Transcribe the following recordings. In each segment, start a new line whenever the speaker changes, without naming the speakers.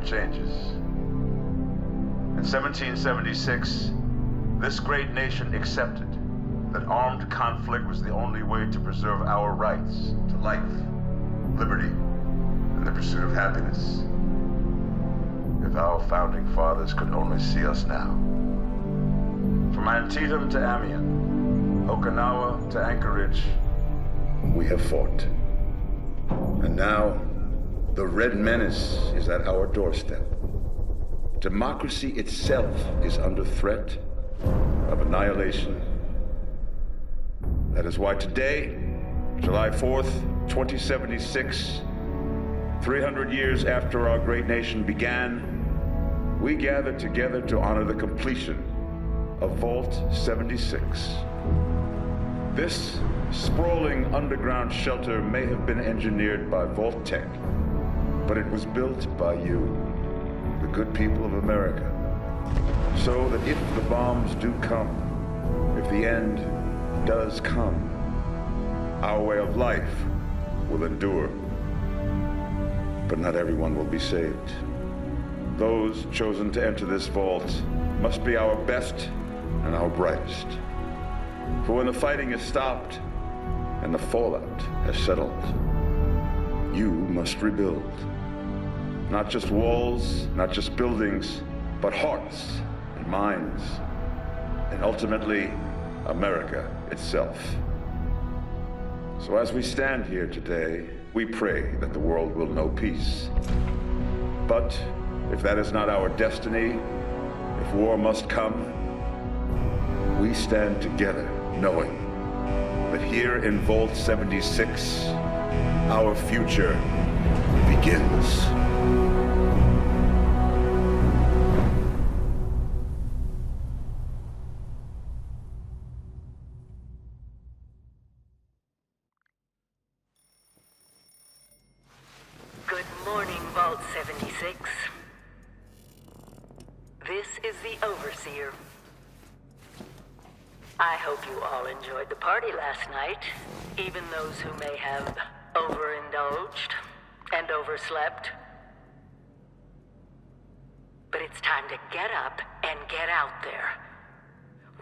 changes. In 1776, this great nation accepted that armed conflict was the only way to preserve our rights to life, liberty, and the pursuit of happiness. If our founding fathers could only see us now. From Antietam to Amiens, Okinawa to Anchorage, we have fought. And now, the Red Menace is at our doorstep. Democracy itself is under threat of annihilation. That is why today, July 4th, 2076, 300 years after our great nation began, we gather together to honor the completion of Vault 76. This sprawling underground shelter may have been engineered by Vault Tech, but it was built by you, the good people of America, so that if the bombs do come, if the end does come, our way of life will endure. But not everyone will be saved. Those chosen to enter this vault must be our best and our brightest. For when the fighting is stopped and the fallout has settled, you must rebuild. Not just walls, not just buildings, but hearts and minds, and ultimately, America itself. So as we stand here today, we pray that the world will know peace. But if that is not our destiny, if war must come, we stand together knowing that here in Vault 76, our future begins.
Good morning, Vault 76. This is the Overseer. I hope you all enjoyed the party last night, even those who may have overindulged and overslept. But it's time to get up and get out there.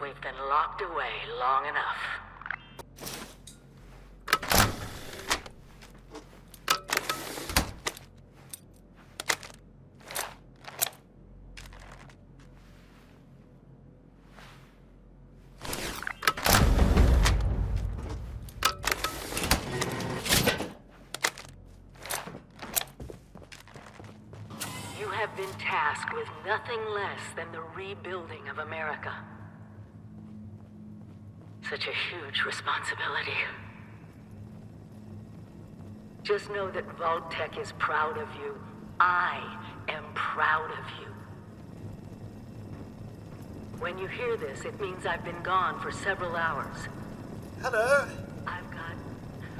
We've been locked away long enough. Have been tasked with nothing less than the rebuilding of America. Such a huge responsibility. Just know that Vault-Tec is proud of you. I am proud of you. When you hear this, it means I've been gone for several hours.
Hello.
I've got...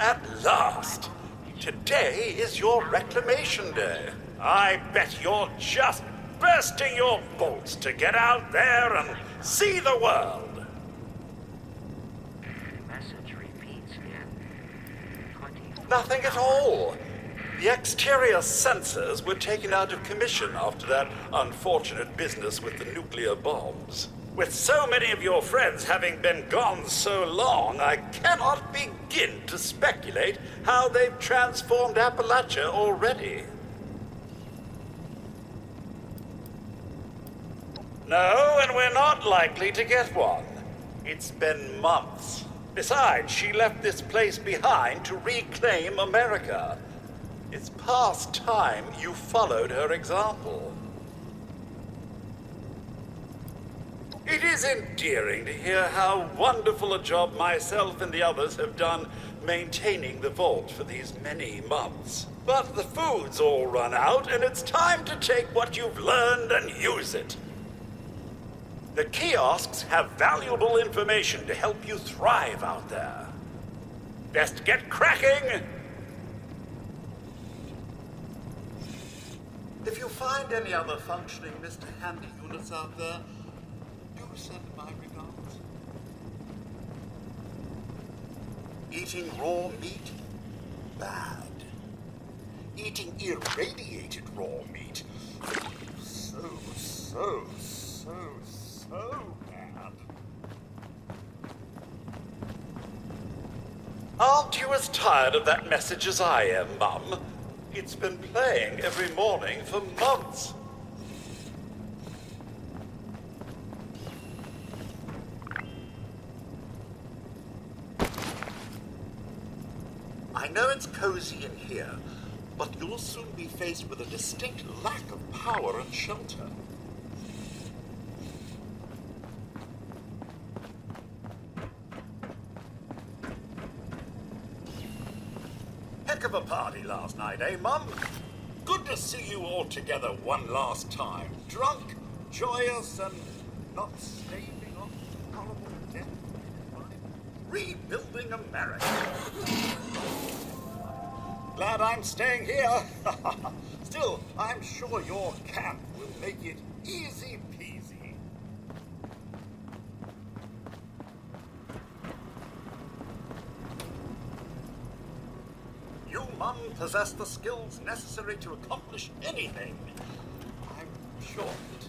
At last! Today is your reclamation day. I bet you're just bursting your bolts to get out there and see the world.
Message repeats in 20...
Nothing at all. The exterior sensors were taken out of commission after that unfortunate business with the nuclear bombs. With so many of your friends having been gone so long, I cannot begin to speculate how they've transformed Appalachia already. No, and we're not likely to get one. It's been months. Besides, she left this place behind to reclaim America. It's past time you followed her example. It is endearing to hear how wonderful a job myself and the others have done maintaining the vault for these many months. But the food's all run out, and it's time to take what you've learned and use it. The kiosks have valuable information to help you thrive out there. Best get cracking! If you find any other functioning Mr. Handy units out there, do send my regards. Eating raw meat? Bad. Eating irradiated raw meat? so bad. Aren't you as tired of that message as I am, Mum? It's been playing every morning for months. I know it's cozy in here, but you'll soon be faced with a distinct lack of power and shelter. Heck of a party last night, eh, Mum? Good to see you all together one last time. Drunk, joyous, and not staving on horrible death. Rebuilding America. Glad I'm staying here. Still, I'm sure your camp will make it easy peasy. You, Mum, possess the skills necessary to accomplish anything. I'm sure of it.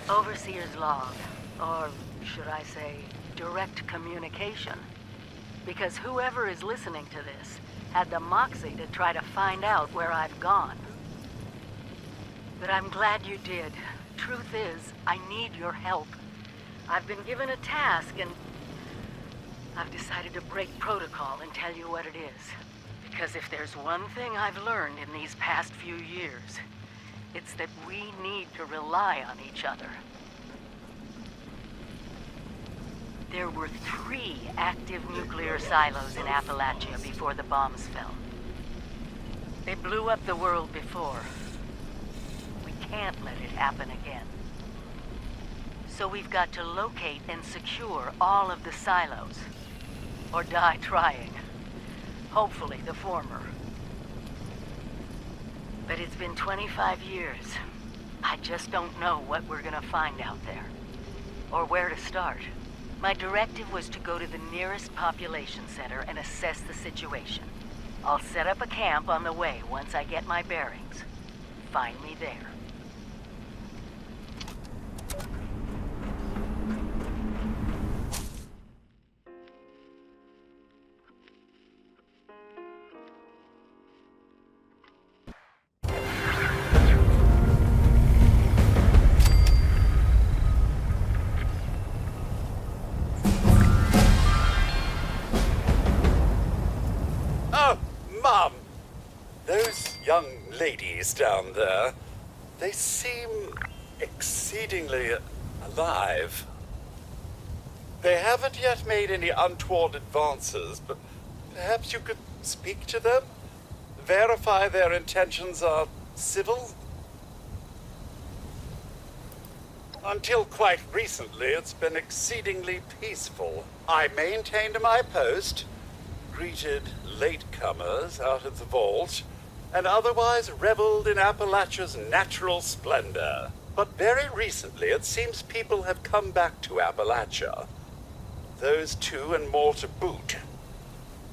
Overseer's log, or should I say, direct communication. Because whoever is listening to this had the moxie to try to find out where I've gone. But I'm glad you did. Truth is, I need your help. I've been given a task and I've decided to break protocol and tell you what it is. Because if there's one thing I've learned in these past few years, it's that we need to rely on each other. There were 3 active nuclear silos in Appalachia before the bombs fell. They blew up the world before. We can't let it happen again. So we've got to locate and secure all of the silos. Or die trying. Hopefully the former. But it's been 25 years. I just don't know what we're gonna find out there. Or where to start. My directive was to go to the nearest population center and assess the situation. I'll set up a camp on the way once I get my bearings. Find me there.
Mum, those young ladies down there, they seem exceedingly alive. They haven't yet made any untoward advances, but perhaps you could speak to them? Verify their intentions are civil? Until quite recently, it's been exceedingly peaceful. I maintained my post, greeted latecomers out of the vault, and otherwise reveled in Appalachia's natural splendor. But very recently, it seems people have come back to Appalachia. Those two and more to boot.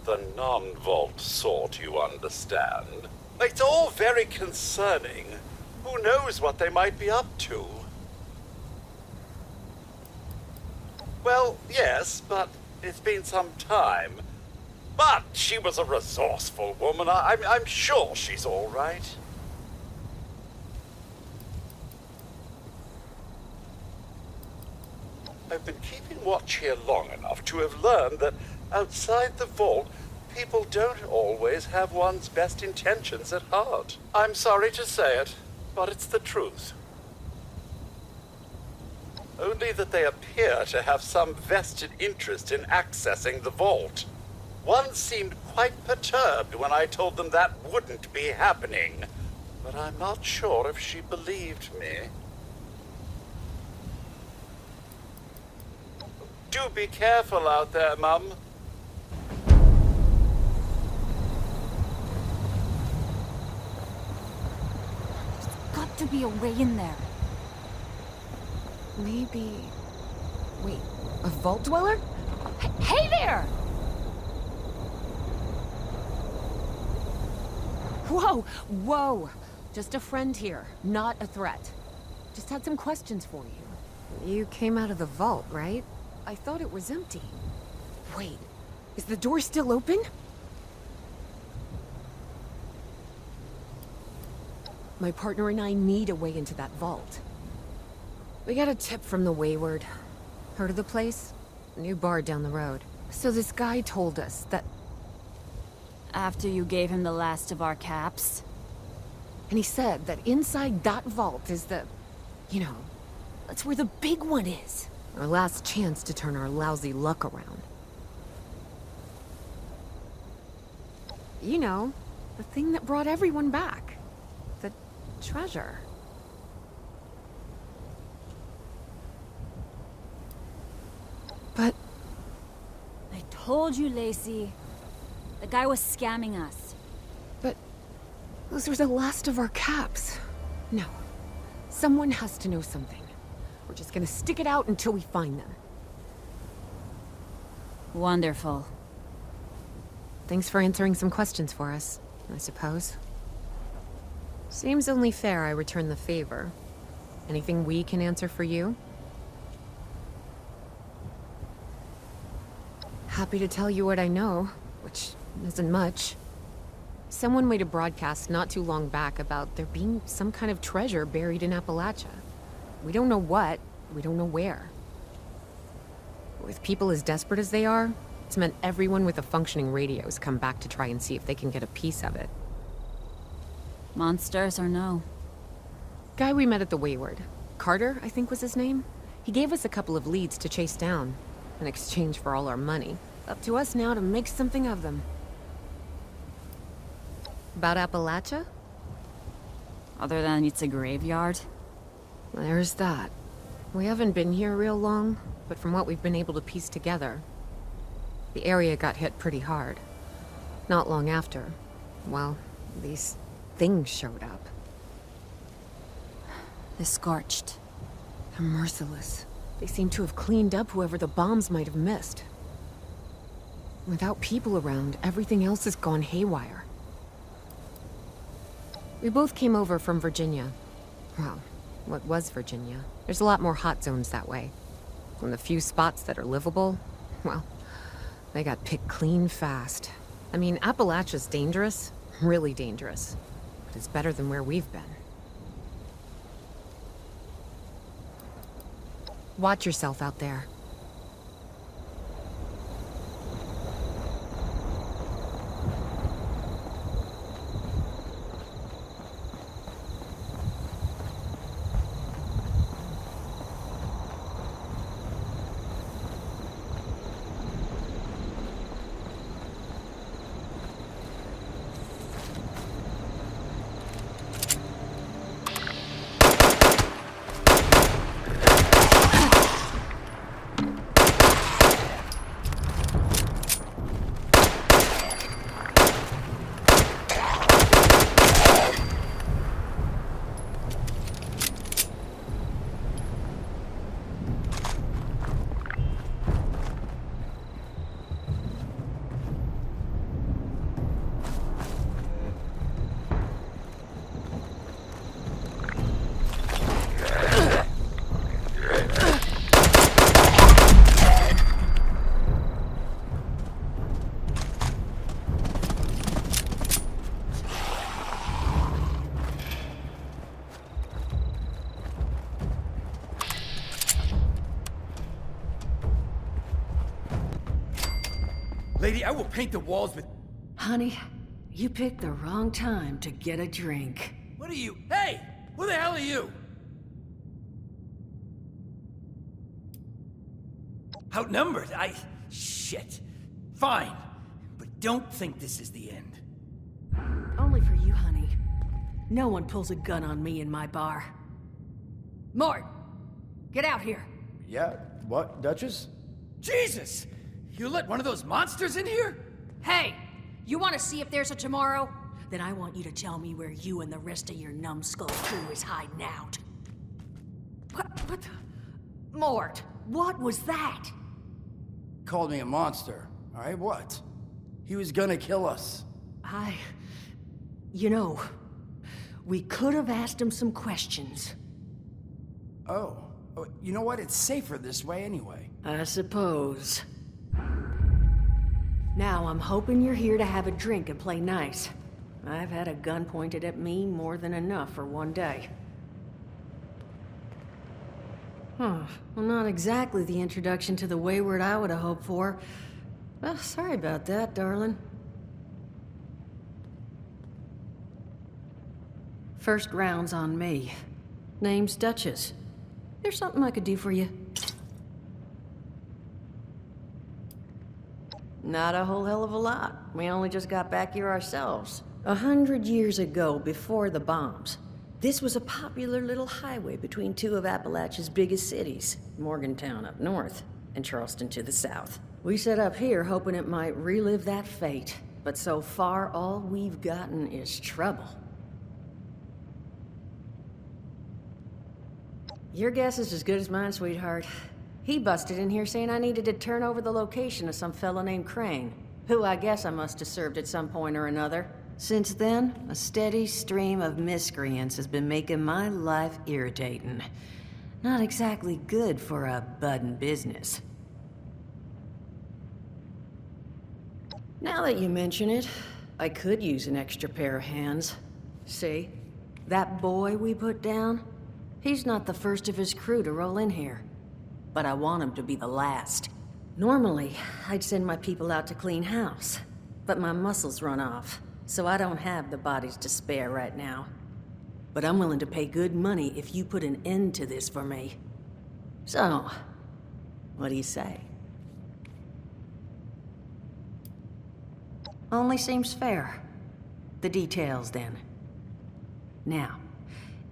The non-vault sort, you understand. It's all very concerning. Who knows what they might be up to? Well, yes, but it's been some time. But she was a resourceful woman. I'm sure she's all right. I've been keeping watch here long enough to have learned that outside the vault, people don't always have one's best intentions at heart. I'm sorry to say it, but it's the truth. Only that they appear to have some vested interest in accessing the vault. One seemed quite perturbed when I told them that wouldn't be happening, but I'm not sure if she believed me. Do be careful out there, Mum.
There's got to be a way in there. Maybe... Wait, a vault dweller? Hey there! Whoa, whoa! Just a friend here, not a threat. Just had some questions for you. You came out of the vault, right? I thought it was empty. Wait, is the door still open? My partner and I need a way into that vault. We got a tip from the Wayward. Heard of the place? New bar down the road. So this guy told us that...
After you gave him the last of our caps?
And he said that inside that vault is the... You know, that's where the big one is. Our last chance to turn our lousy luck around. You know, the thing that brought everyone back. The treasure. But...
I told you, Lacey. The guy was scamming us.
But... those were the last of our caps. No. Someone has to know something. We're just gonna stick it out until we find them.
Wonderful.
Thanks for answering some questions for us, I suppose. Seems only fair I return the favor. Anything we can answer for you? Happy to tell you what I know, which isn't much. Someone made a broadcast not too long back about there being some kind of treasure buried in Appalachia. We don't know what, we don't know where. With people as desperate as they are, it's meant everyone with a functioning radio has come back to try and see if they can get a piece of it.
Monsters or no?
Guy we met at the Wayward. Carter, I think was his name. He gave us a couple of leads to chase down, in exchange for all our money. Up to us now to make something of them. About Appalachia?
Other than it's a graveyard?
There's that. We haven't been here real long, but from what we've been able to piece together, the area got hit pretty hard. Not long after, well, these things showed up.
The Scorched.
They're merciless. They seem to have cleaned up whoever the bombs might have missed. Without people around, everything else has gone haywire. We both came over from Virginia. Well, what was Virginia? There's a lot more hot zones that way. And the few spots that are livable, well, they got picked clean fast. I mean, Appalachia's dangerous, really dangerous. But it's better than where we've been. Watch yourself out there.
Lady, I will paint the walls with...
Honey, you picked the wrong time to get a drink.
What are you? Hey! Who the hell are you? Outnumbered? Shit. Fine. But don't think this is the end.
Only for you, honey. No one pulls a gun on me in my bar. Mort! Get out here!
Yeah? What, Duchess?
Jesus! You let one of those monsters in here?
Hey! You want to see if there's a tomorrow? Then I want you to tell me where you and the rest of your numbskull crew is hiding out. What the... Mort, what was that?
Called me a monster. Alright, what? He was gonna kill us.
You know, we could have asked him some questions.
Oh. You know what? It's safer this way anyway.
I suppose. Now I'm hoping you're here to have a drink and play nice. I've had a gun pointed at me more than enough for one day. Well, not exactly the introduction to the Wayward I would have hoped for. Well, sorry about that, darling. First round's on me. Name's Duchess. There's something I could do for you. Not a whole hell of a lot. We only just got back here ourselves. 100 years ago, before the bombs, this was a popular little highway between two of Appalachia's biggest cities, Morgantown up north and Charleston to the south. We set up here hoping it might relive that fate, but so far all we've gotten is trouble. Your guess is as good as mine, sweetheart. He busted in here saying I needed to turn over the location of some fellow named Crane, who I guess I must have served at some point or another. Since then, a steady stream of miscreants has been making my life irritating. Not exactly good for a budding business. Now that you mention it, I could use an extra pair of hands. See? That boy we put down? He's not the first of his crew to roll in here. But I want him to be the last. Normally, I'd send my people out to clean house. But my muscles run off, so I don't have the bodies to spare right now. But I'm willing to pay good money if you put an end to this for me. So, what do you say? Only seems fair. The details, then. Now,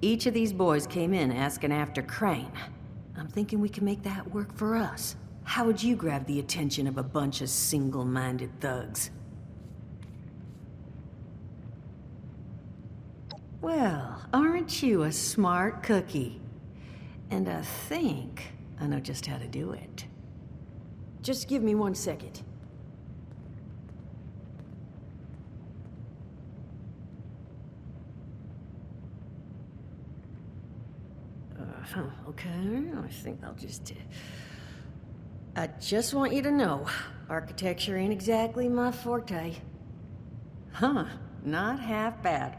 each of these boys came in asking after Crane. I'm thinking we can make that work for us. How would you grab the attention of a bunch of single-minded thugs? Well, aren't you a smart cookie? And I think I know just how to do it. Just give me 1 second. Okay, I think I'll just... I just want you to know, architecture ain't exactly my forte. Huh, not half bad.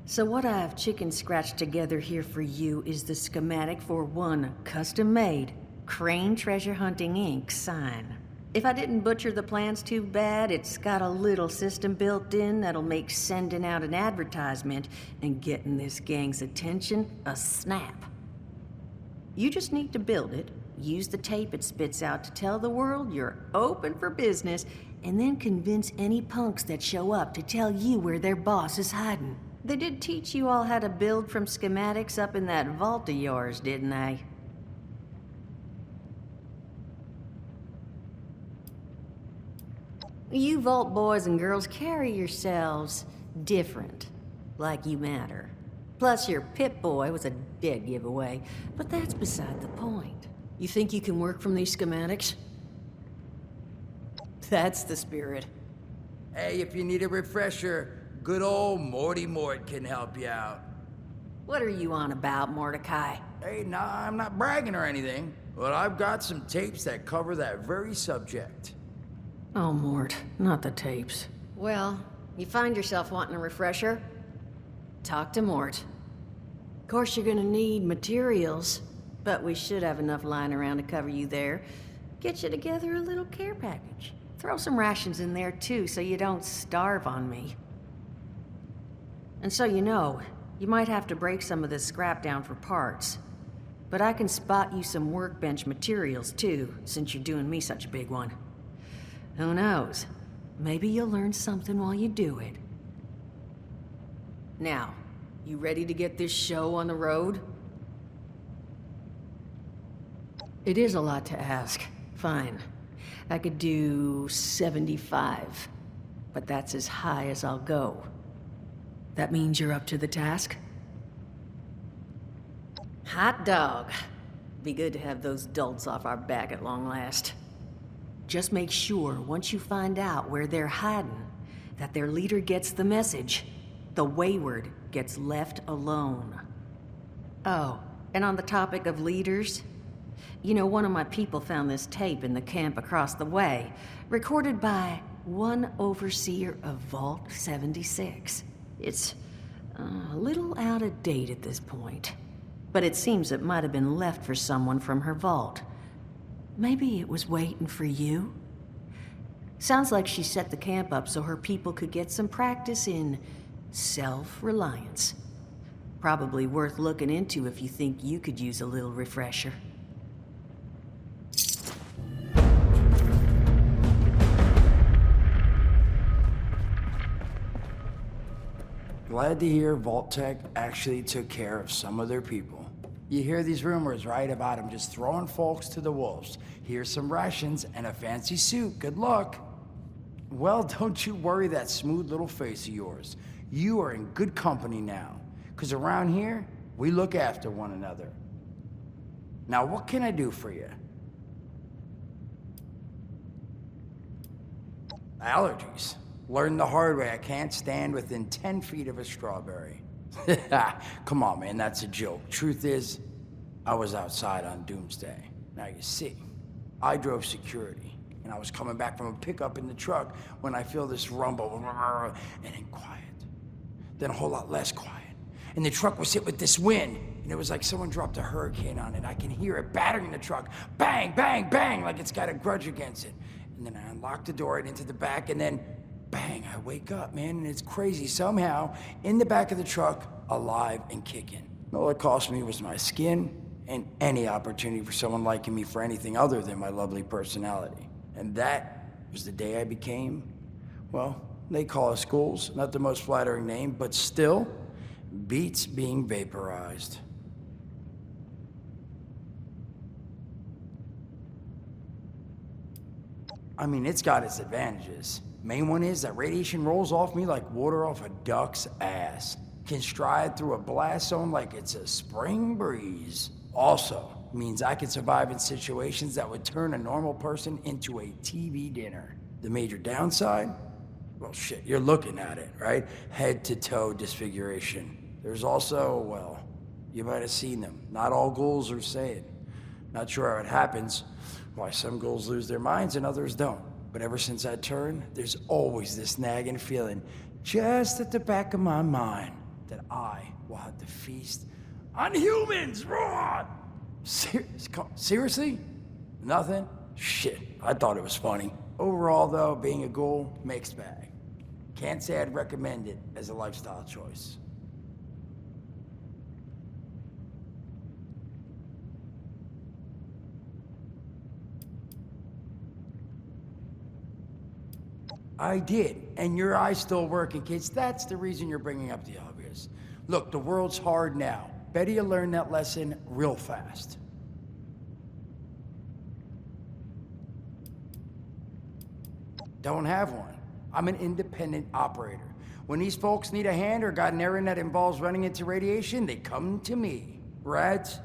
So what I've chicken scratched together here for you is the schematic for one custom-made Crane Treasure Hunting Inc. sign. If I didn't butcher the plans too bad, it's got a little system built in that'll make sending out an advertisement and getting this gang's attention a snap. You just need to build it, use the tape it spits out to tell the world you're open for business, and then convince any punks that show up to tell you where their boss is hiding. They did teach you all how to build from schematics up in that vault of yours, didn't they? You vault boys and girls carry yourselves different, like you matter. Plus your Pip-Boy was a dead giveaway, but that's beside the point. You think you can work from these schematics? That's the spirit.
Hey, if you need a refresher, good old Morty Mort can help you out.
What are you on about, Mordecai?
Hey, nah, I'm not bragging or anything, but I've got some tapes that cover that very subject.
Oh, Mort, not the tapes. Well, you find yourself wanting a refresher? Talk to Mort. Of course you're gonna need materials, but we should have enough lying around to cover you there. Get you together a little care package. Throw some rations in there too, so you don't starve on me. And so you know, you might have to break some of this scrap down for parts. But I can spot you some workbench materials too, since you're doing me such a big one. Who knows? Maybe you'll learn something while you do it. Now, you ready to get this show on the road? It is a lot to ask. Fine. I could do 75, but that's as high as I'll go. That means you're up to the task? Hot dog. Be good to have those dolts off our back at long last. Just make sure, once you find out where they're hiding, that their leader gets the message. The wayward gets left alone. Oh, and on the topic of leaders, you know, one of my people found this tape in the camp across the way, recorded by one overseer of Vault 76. It's a little out of date at this point, but it seems it might have been left for someone from her vault. Maybe it was waiting for you? Sounds like she set the camp up so her people could get some practice in self-reliance. Probably worth looking into if you think you could use a little refresher.
Glad to hear Vault-Tec actually took care of some of their people. You hear these rumors, right, about them just throwing folks to the wolves. Here's some rations and a fancy suit. Good luck. Well, don't you worry that smooth little face of yours. You are in good company now. Because around here, we look after one another. Now, what can I do for you? Allergies. Learned the hard way I can't stand within 10 feet of a strawberry. Come on, man, that's a joke. Truth is, I was outside on Doomsday. Now you see, I drove security, and I was coming back from a pickup in the truck when I feel this rumble, and then quiet. Then a whole lot less quiet. And the truck was hit with this wind, and it was like someone dropped a hurricane on it. I can hear it battering the truck. Bang, bang, bang, like it's got a grudge against it. And then I unlocked the door and into the back, and then bang, I wake up, man, and it's crazy. Somehow, in the back of the truck, alive and kicking. All it cost me was my skin and any opportunity for someone liking me for anything other than my lovely personality. And that was the day I became, well, they call us ghouls. Not the most flattering name, but still beats being vaporized. I mean, it's got its advantages. Main one is that radiation rolls off me like water off a duck's ass. Can stride through a blast zone like it's a spring breeze. Also, means I can survive in situations that would turn a normal person into a TV dinner. The major downside? Well, shit, you're looking at it, right? Head to toe disfiguration. There's also, well, you might have seen them. Not all ghouls are sane. Not sure how it happens, why some ghouls lose their minds and others don't. But ever since I turned, there's always this nagging feeling just at the back of my mind that I will have to feast on humans. Raw! Seriously? Nothing? Shit, I thought it was funny. Overall, though, being a ghoul, mixed bag. Can't say I'd recommend it as a lifestyle choice. I did, and your eye's still working, kids. That's the reason you're bringing up the obvious. Look, the world's hard now. Better you learn that lesson real fast. Don't have one. I'm an independent operator. When these folks need a hand or got an errand that involves running into radiation, they come to me. Rats?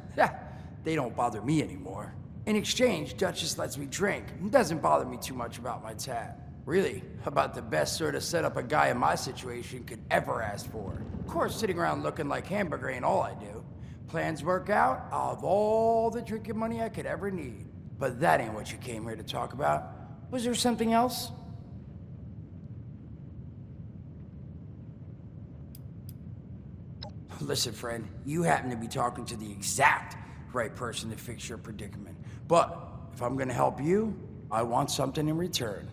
They don't bother me anymore. In exchange, Duchess lets me drink. It doesn't bother me too much about my tab. Really, about the best sort of setup a guy in my situation could ever ask for. Of course, sitting around looking like hamburger ain't all I do. Plans work out, I'll have all the drinking money I could ever need. But that ain't what you came here to talk about. Was there something else? Listen, friend, you happen to be talking to the exact right person to fix your predicament. But if I'm gonna help you, I want something in return.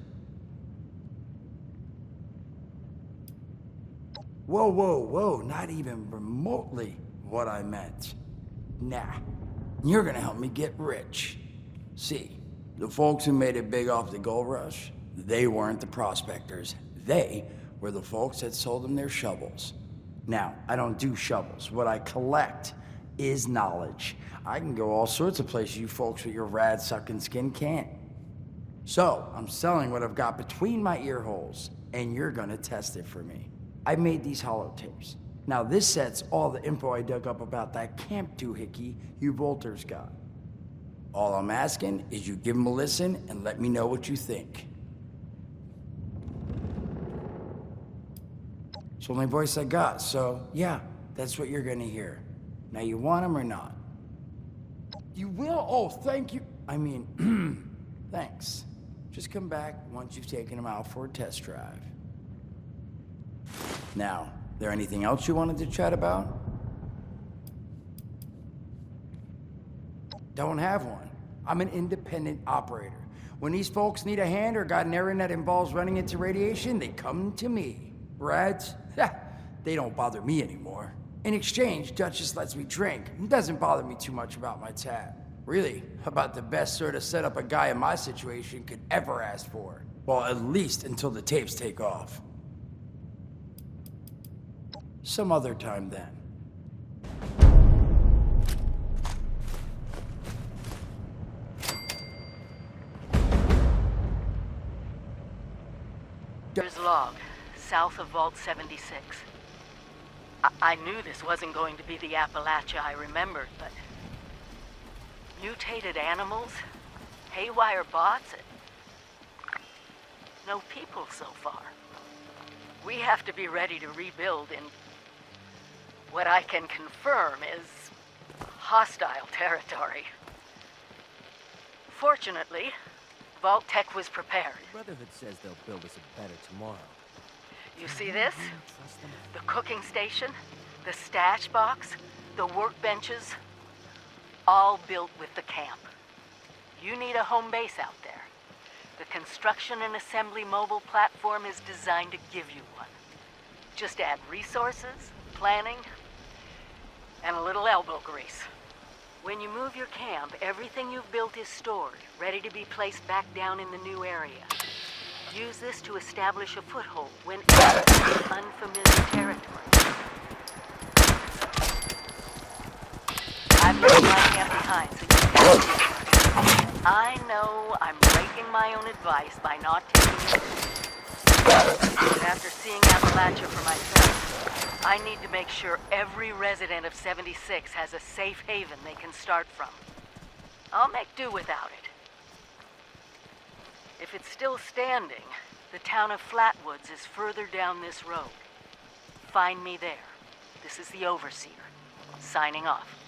Whoa, whoa, whoa, not even remotely what I meant. Nah, you're gonna help me get rich. See, the folks who made it big off the gold rush, they weren't the prospectors. They were the folks that sold them their shovels. Now, I don't do shovels. What I collect is knowledge. I can go all sorts of places you folks with your rad-sucking skin can't. So, I'm selling what I've got between my ear holes, and you're gonna test it for me. I made these holotapes. Now this set's all the info I dug up about that camp doohickey you Volters got. All I'm asking is you give them a listen and let me know what you think. It's the only voice I got, so yeah, that's what you're gonna hear. Now you want them or not? You will? Oh, thank you. I mean, thanks. Just come back once you've taken them out for a test drive. Now, there anything else you wanted to chat about? Don't have one. I'm an independent operator. When these folks need a hand or got an errand that involves running into radiation, they come to me. Rads? They don't bother me anymore. In exchange, Duchess lets me drink. It doesn't bother me too much about my tab. Really, about the best sort of setup a guy in my situation could ever ask for. Well, at least until the tapes take off. Some other time then.
There's log, south of Vault 76. I knew this wasn't going to be the Appalachia I remembered, but... mutated animals? Haywire bots? No people so far. We have to be ready to rebuild in... what I can confirm is... hostile territory. Fortunately, Vault Tech was prepared.
Brotherhood says they'll build us a better tomorrow.
You see this? The cooking station, the stash box, the workbenches, all built with the camp. You need a home base out there. The construction and assembly mobile platform is designed to give you one. Just add resources, planning, and a little elbow grease. When you move your camp, everything you've built is stored, ready to be placed back down in the new area. Use this to establish a foothold when entering unfamiliar territory. I've left my camp behind, so you can see it. I know I'm breaking my own advice by not taking it. But after seeing Appalachia for myself, I need to make sure every resident of 76 has a safe haven they can start from. I'll make do without it. If it's still standing, the town of Flatwoods is further down this road. Find me there. This is the Overseer, signing off.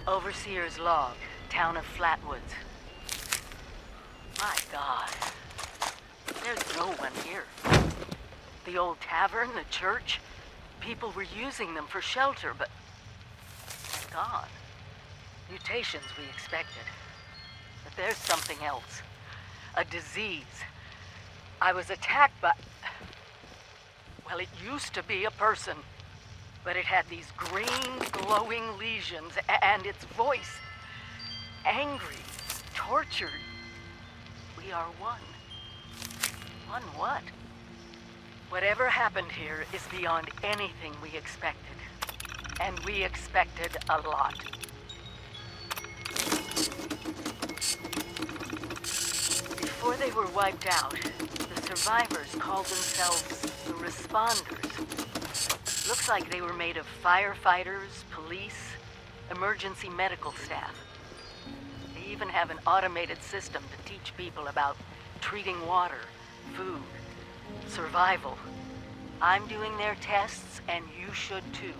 Overseer's log, town of Flatwoods. My God, there's no one here. The old tavern, the church, people were using them for shelter, but they're gone. Mutations we expected. But there's something else. A disease. I was attacked by... well, it used to be a person. But it had these green, glowing lesions, and its voice... angry, tortured. We are one. One what? Whatever happened here is beyond anything we expected. And we expected a lot. Before they were wiped out, the survivors called themselves the Responders. Looks like they were made of firefighters, police, emergency medical staff. They even have an automated system to teach people about treating water, food, survival. I'm doing their tests, and you should too.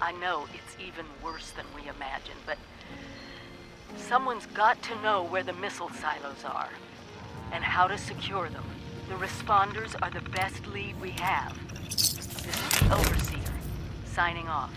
I know it's even worse than we imagined, but someone's got to know where the missile silos are, and how to secure them. The Responders are the best lead we have. This is the Overseer, signing off.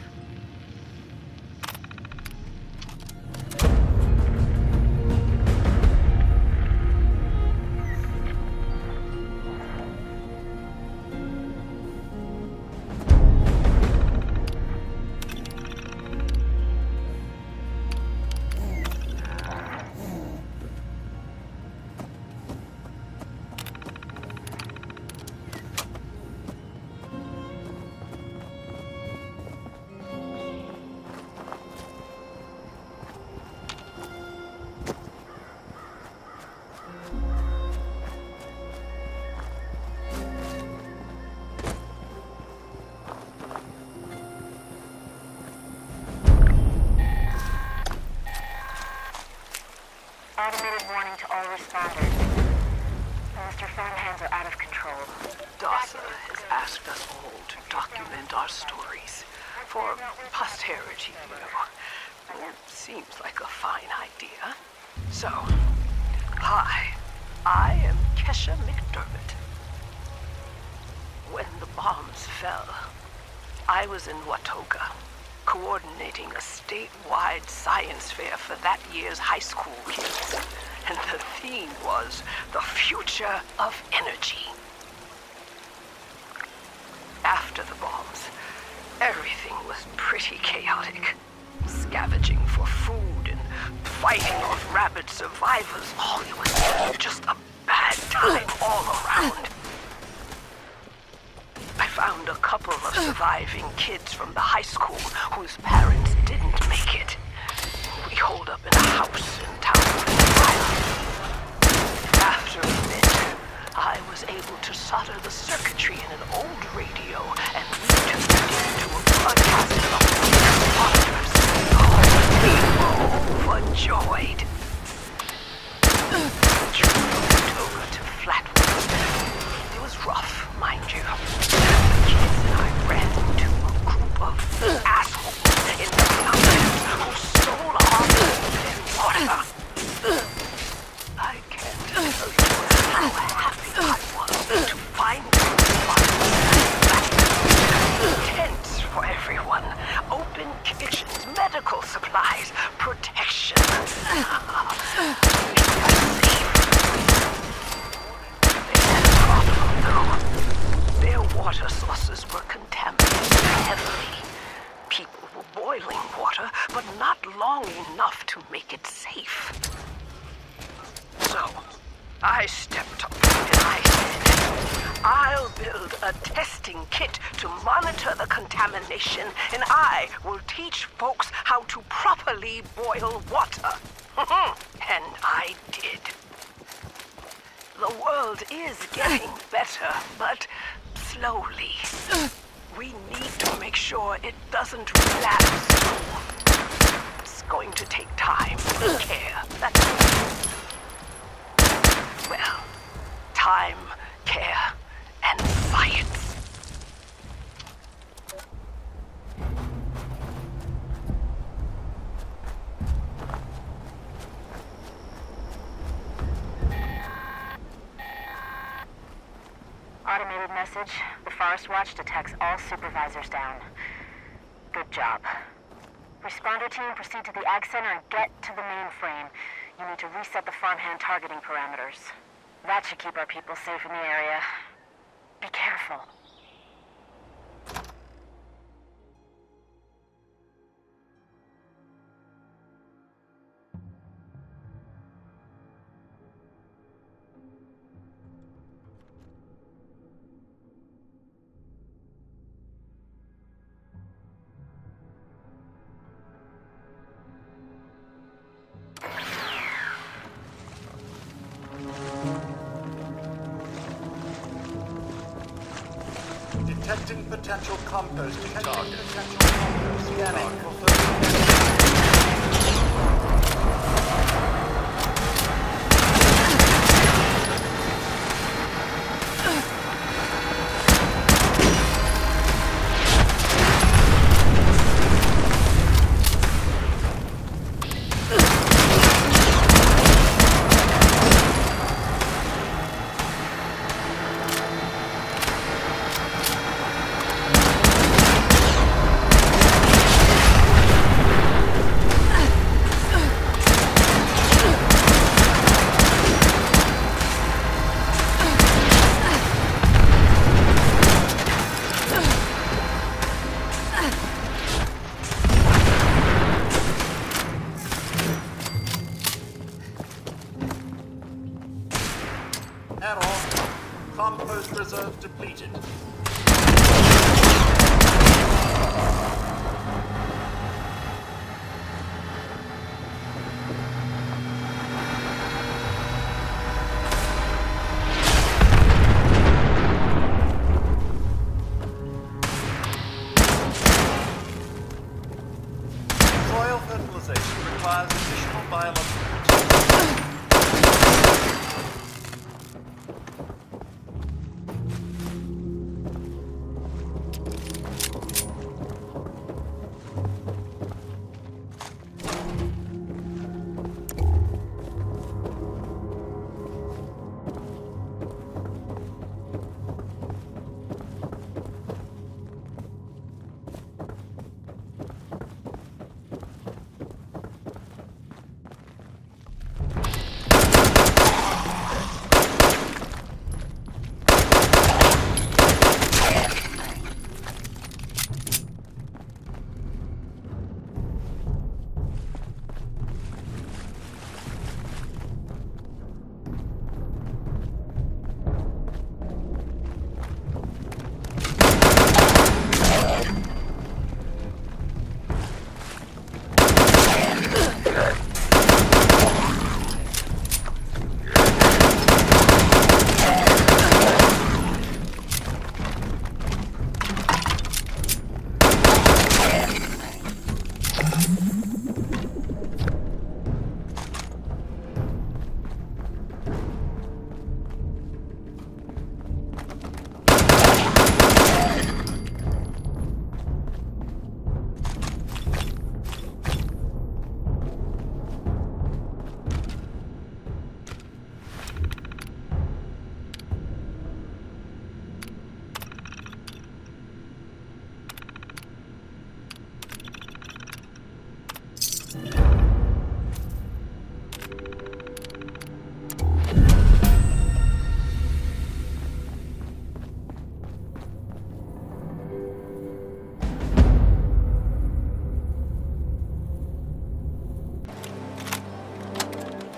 Automated warning to all responders. Mr. Farmhands are out of control.
DASA has asked us all to document our stories for posterity, you know. It seems like a fine idea. So, hi, I am Kesha McDermott. When the bombs fell, I was in Watoga, coordinating a statewide science fair for that year's high school kids. And the theme was the future of energy. After the bombs, everything was pretty chaotic. Scavenging for food and fighting off rabid survivors. Oh, it was just a bad time all around. I found a couple of surviving kids from the high school whose parents didn't make it. We holed up in a house in town for a while. After a bit, I was able to solder the circuitry in an old radio and we tuned it into a broadcast of Wastelanders. Oh, we were overjoyed. The trip from Watoga to Flatwood. It was rough, mind you. The kids and I ran into a group of assholes in the mountains who stole our food and water. I can't tell you how happy I was to find tents for everyone, open kitchens, medical supplies, protection. Their water sources were contaminated heavily. People were boiling water, but not long enough to make it safe. So, I stepped up and I said, I'll build a testing kit to monitor the contamination, and I will teach folks how to properly boil water. And I did. The world is getting better, but slowly. We need to make sure it doesn't relapse. It's going to take time and care. That's all. Well, time, care, and science.
Automated message. The Forest Watch detects all supervisors down. Good job. Responder team, proceed to the Ag Center and get to the mainframe. You need to reset the farmhand targeting parameters. That should keep our people safe in the area. Be careful.
Potential compost. Potential compost. Scanning for further. Error. Compost reserve depleted. Soil fertilization requires additional biological materials.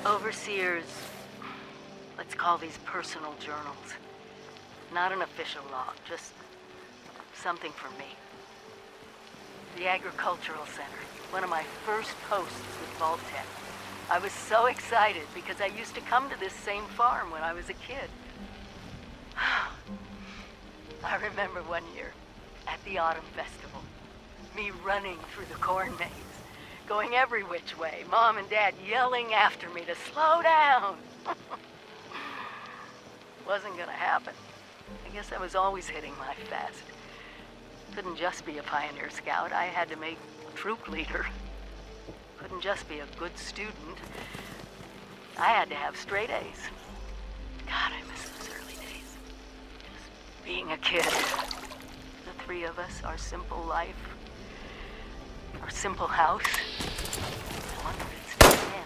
Overseers, let's call these personal journals. Not an official log, just something for me. The Agricultural Center, one of my first posts with Vault Tech. I was so excited because I used to come to this same farm when I was a kid. I remember one year at the Autumn Festival, me running through the corn maze, going every which way, Mom and Dad yelling after me to slow down. Wasn't gonna happen. I guess I was always hitting my fast. Couldn't just be a pioneer scout, I had to make troop leader. Couldn't just be a good student. I had to have straight A's. God, I miss those early days. Just being a kid. The three of us, our simple life, our simple house. I wonder if it's still in.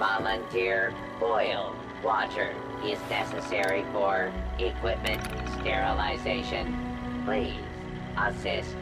Volunteer boiled water is necessary for equipment sterilization. Please assist.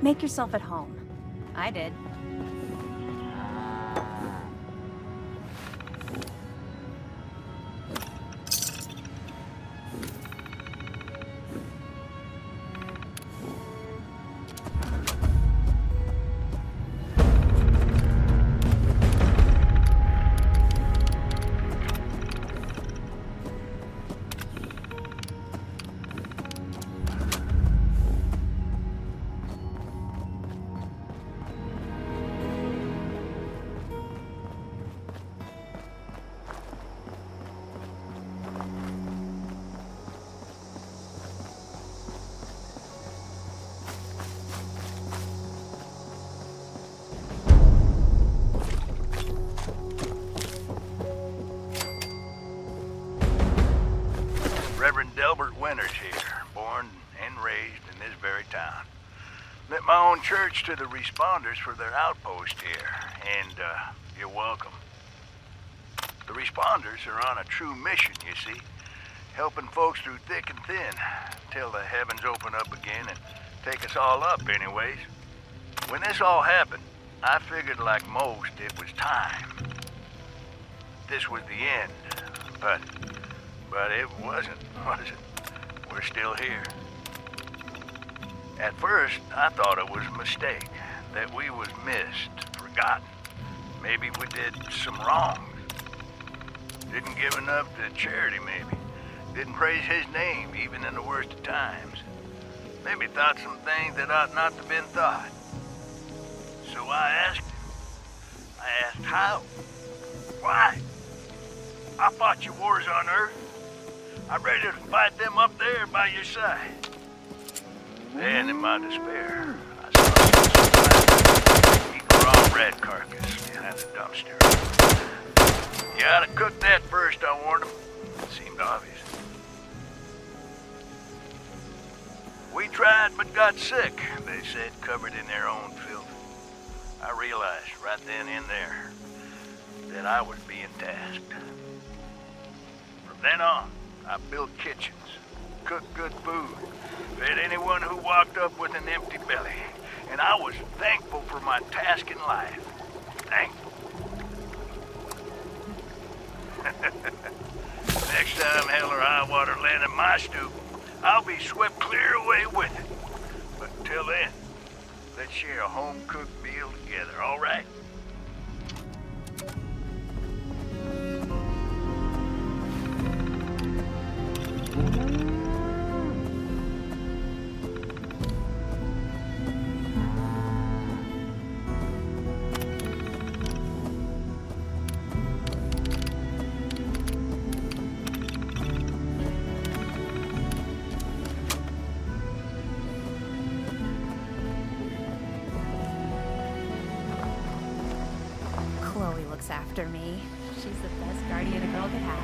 Make yourself at home. I did.
Church to the responders for their outpost here, and you're welcome. The responders are on a true mission, you see, helping folks through thick and thin, till the heavens open up again and take us all up anyways. When this all happened, I figured like most it was time. This was the end, but it wasn't, was it? We're still here. At first, I thought it was a mistake, that we was missed, forgotten. Maybe we did some wrongs. Didn't give enough to charity, maybe. Didn't praise his name, even in the worst of times. Maybe thought some things that ought not to have been thought. So I asked him. I asked how. Why? I fought your wars on Earth. I'm ready to fight them up there by your side. Then, in my despair, I saw some eat raw rat carcass behind the dumpster. You ought to cook that first, I warned him. It seemed obvious. We tried but got sick, they said, covered in their own filth. I realized right then and there that I was being tasked. From then on, I built kitchens, cooked good food, fed anyone who walked up with an empty belly. And I was thankful for my task in life. Thankful. Next time hell or high water land in my stoop, I'll be swept clear away with it. But until then, let's share a home-cooked meal together, all right?
After me. She's the best guardian a girl could have.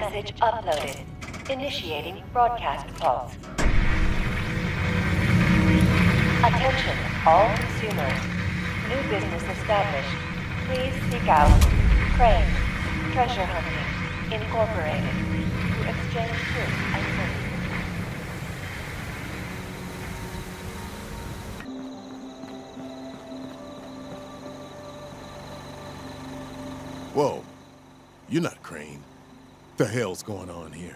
Message uploaded. Initiating broadcast pulse. Attention, all consumers. New business established. Please seek out Crane, Treasure Hunting, Incorporated, to exchange goods and services.
Whoa, you're not Crane. The hell's going on here?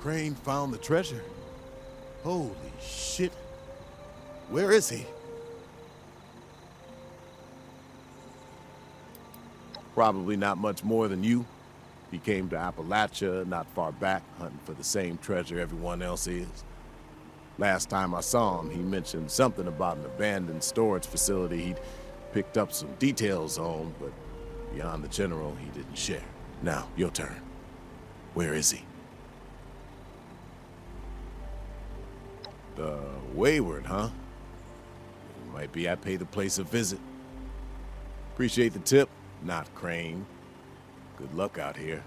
Crane found the treasure? Holy shit. Where is he? Probably not much more than you. He came to Appalachia not far back, hunting for the same treasure everyone else is. Last time I saw him, he mentioned something about an abandoned storage facility he'd picked up some details on, but beyond the general, he didn't share. Now, your turn. Where is he? Wayward, huh? Might be I pay the place a visit. Appreciate the tip, not Crane. Good luck out here.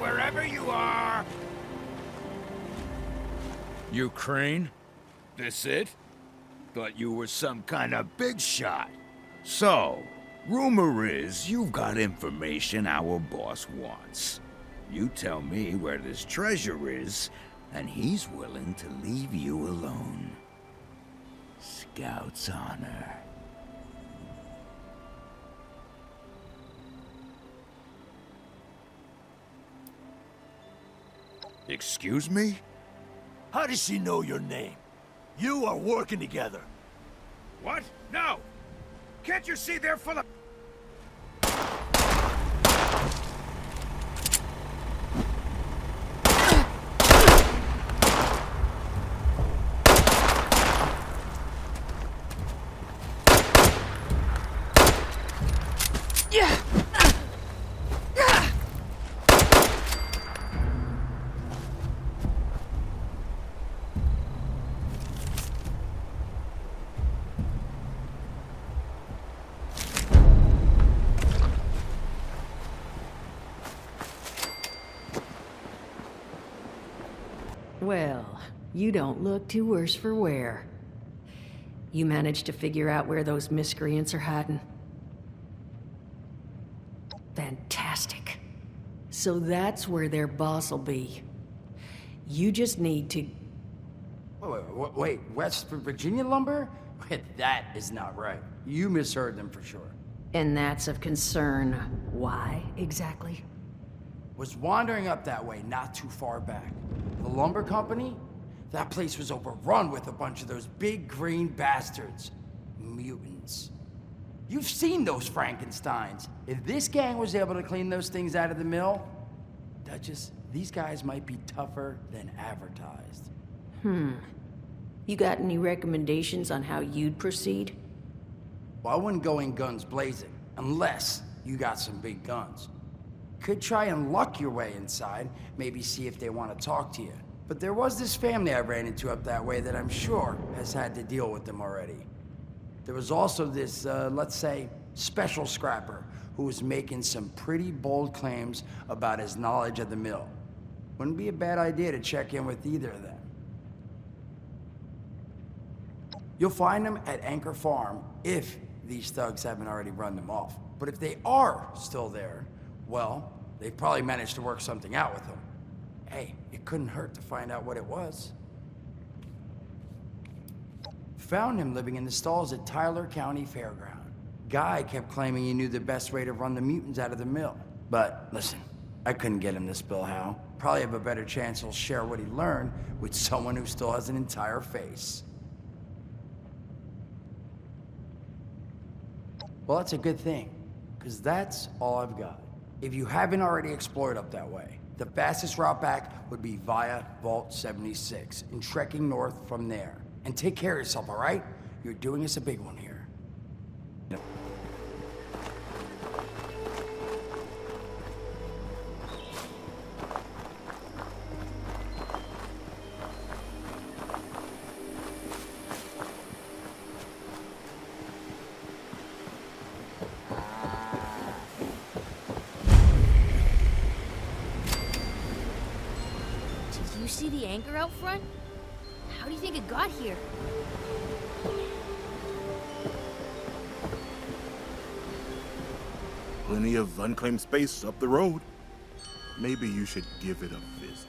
Wherever you are! You Crane? This it? Thought you were some kind of big shot. So, rumor is you've got information our boss wants. You tell me where this treasure is, and he's willing to leave you alone. Scout's honor. Excuse me?
How does she know your name? You are working together.
What? No! Can't you see they're full of...
Yeah!
Well, you don't look too worse for wear. You managed to figure out where those miscreants are hiding? Fantastic. So that's where their boss will be. You just need to...
Wait, West Virginia lumber? That is not right. You misheard them for sure.
And that's of concern. Why, exactly?
Was wandering up that way not too far back. The lumber company? That place was overrun with a bunch of those big green bastards. Mutants. You've seen those Frankensteins. If this gang was able to clean those things out of the mill, Duchess, these guys might be tougher than advertised.
You got any recommendations on how you'd proceed?
Well, I wouldn't go in guns blazing, unless you got some big guns. Could try and luck your way inside, maybe see if they want to talk to you. But there was this family I ran into up that way that I'm sure has had to deal with them already. There was also this, let's say, special scrapper who was making some pretty bold claims about his knowledge of the mill. Wouldn't be a bad idea to check in with either of them. You'll find them at Anchor Farm if these thugs haven't already run them off. But if they are still there, well, they've probably managed to work something out with them. Hey, it couldn't hurt to find out what it was. Found him living in the stalls at Tyler County Fairground. Guy kept claiming he knew the best way to run the mutants out of the mill. But listen, I couldn't get him to spill how. Probably have a better chance he'll share what he learned with someone who still has an entire face. Well, that's a good thing, because that's all I've got. If you haven't already explored up that way, the fastest route back would be via Vault 76 and trekking north from there. And take care of yourself, all right? You're doing us a big one here.
You see the anchor out front? How do you think it got here?
Plenty of unclaimed space up the road. Maybe you should give it a visit.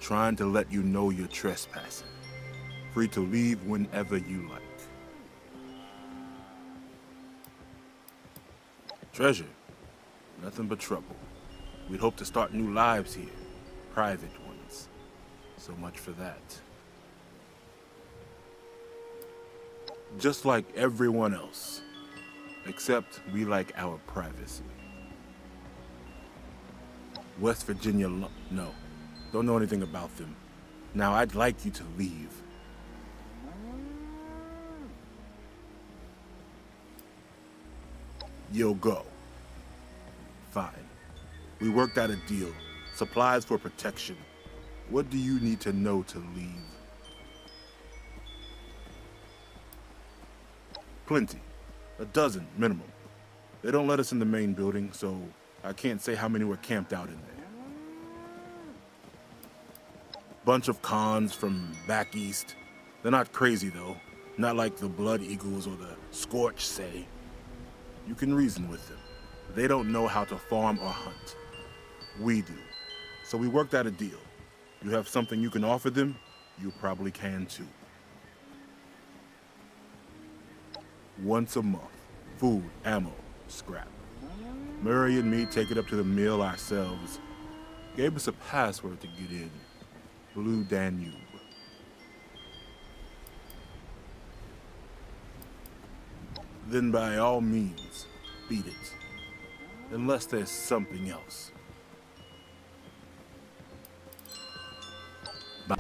Trying to let you know you're trespassing. Free to leave whenever you like. Treasure. Nothing but trouble. We'd hope to start new lives here. Private ones. So much for that. Just like everyone else. Except we like our privacy. West Virginia, no. Don't know anything about them. Now, I'd like you to leave. You'll go. Fine. We worked out a deal. Supplies for protection. What do you need to know to leave? Plenty. A dozen, minimum. They don't let us in the main building, so I can't say how many were camped out in there. Bunch of cons from back east. They're not crazy, though. Not like the Blood Eagles or the Scorch say. You can reason with them. They don't know how to farm or hunt. We do. So we worked out a deal. You have something you can offer them, you probably can too. Once a month. Food, ammo, scrap. Murray and me take it up to the mill ourselves. Gave us a password to get in. Blue Danube. Then by all means, beat it. Unless there's something else. Bye.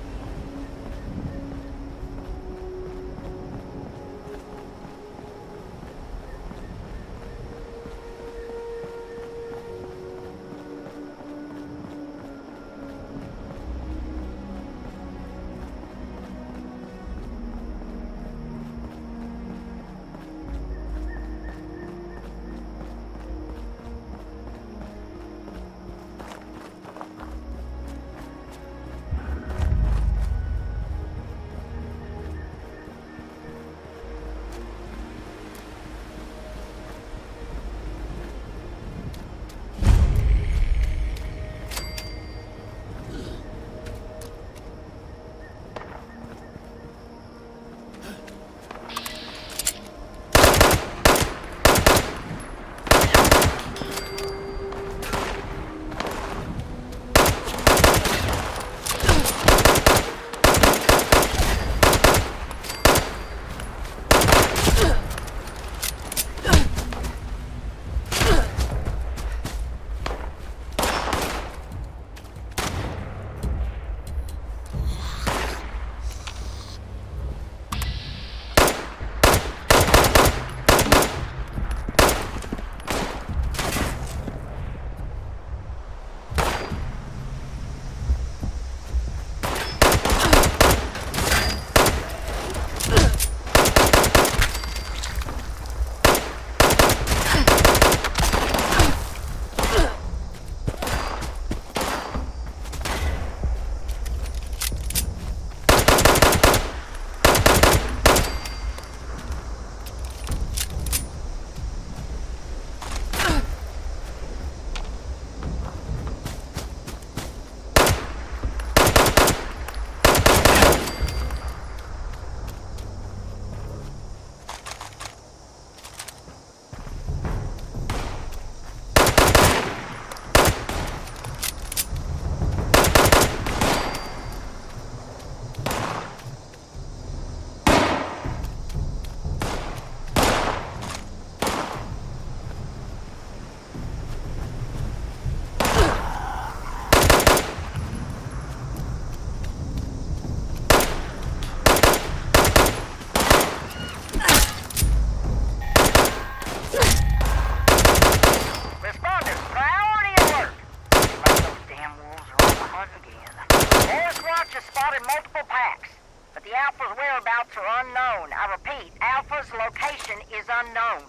Alpha's location is unknown.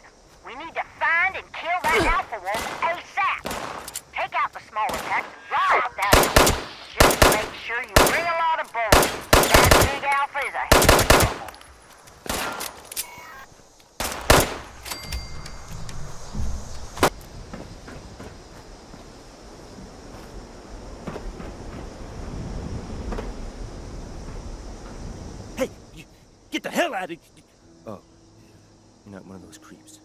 We need to find and kill that Alpha Wolf ASAP. Take out the smaller pack, draw out that. Just make sure you bring a lot of bullets. That big Alpha is a heap of trouble.
Hey, get the hell out of... Oh, you're not one of those creeps.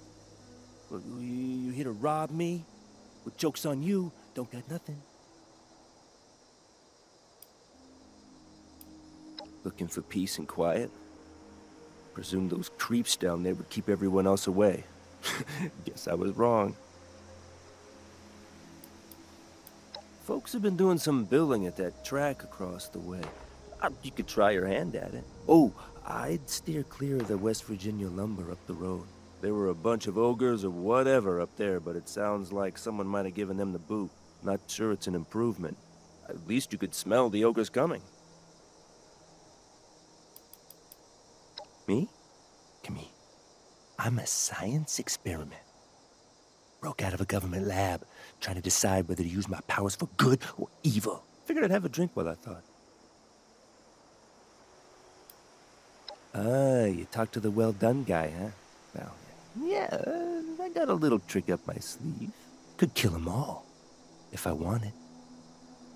Well, you here to rob me? Well, joke's on you. Don't got nothing. Looking for peace and quiet? Presume those creeps down there would keep everyone else away. Guess I was wrong. Folks have been doing some building at that track across the way. You could try your hand at it. Oh, I'd steer clear of the West Virginia lumber up the road. There were a bunch of ogres or whatever up there, but it sounds like someone might have given them the boot. Not sure it's an improvement. At least you could smell the ogres coming. Me? Come here. I'm a science experiment. Broke out of a government lab, trying to decide whether to use my powers for good or evil. Figured I'd have a drink while I thought. Ah, you talked to the well-done guy, huh? Well, yeah, I got a little trick up my sleeve. Could kill them all, if I wanted.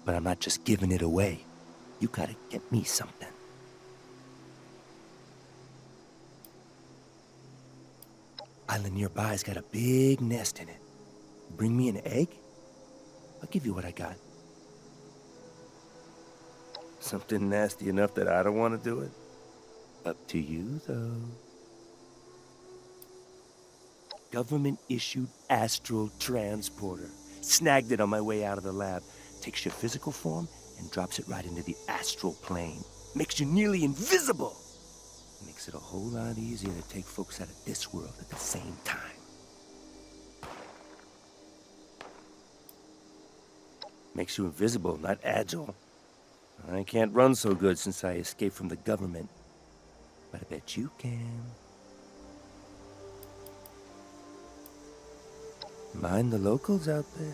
But I'm not just giving it away. You gotta get me something. Island nearby's got a big nest in it. Bring me an egg? I'll give you what I got. Something nasty enough that I don't want to do it? Up to you, though. Government-issued astral transporter. Snagged it on my way out of the lab. Takes your physical form and drops it right into the astral plane. Makes you nearly invisible. Makes it a whole lot easier to take folks out of this world at the same time. Makes you invisible, not agile. I can't run so good since I escaped from the government. But I bet you can. Mind the locals out there.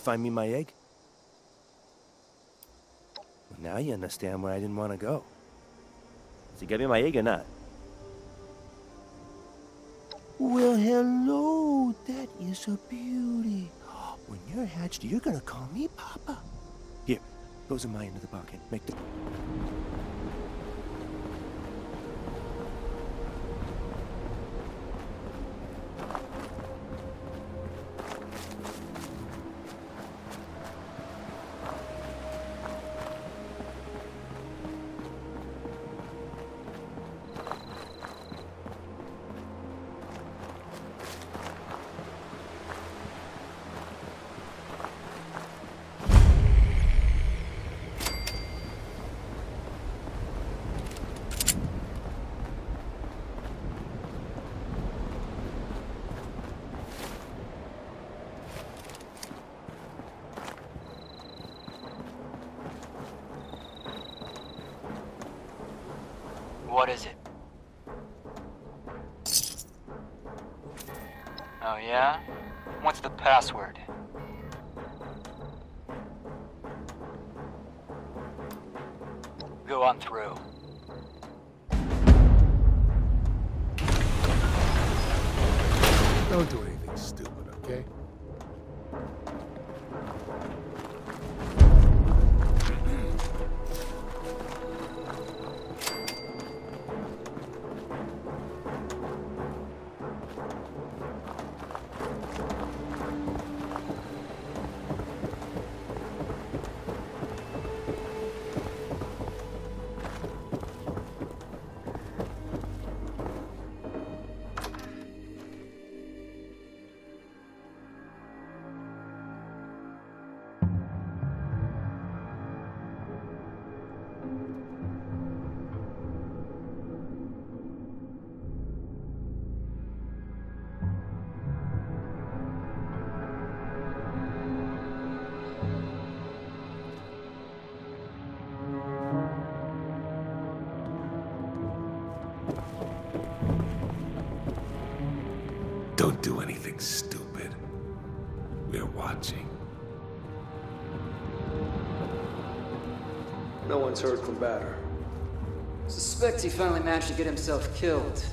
find me my egg? Well, now you understand where I didn't want to go. So you get me my egg or not? Well, hello. That is a beauty. When you're hatched, you're gonna call me Papa. Here, those are mine into the pocket. Make the...
What is it? Oh yeah? What's the password? Go on through.
Don't do anything stupid, okay?
Don't do anything stupid. We're watching.
No one's heard from Batter.
Suspect he finally managed to get himself killed.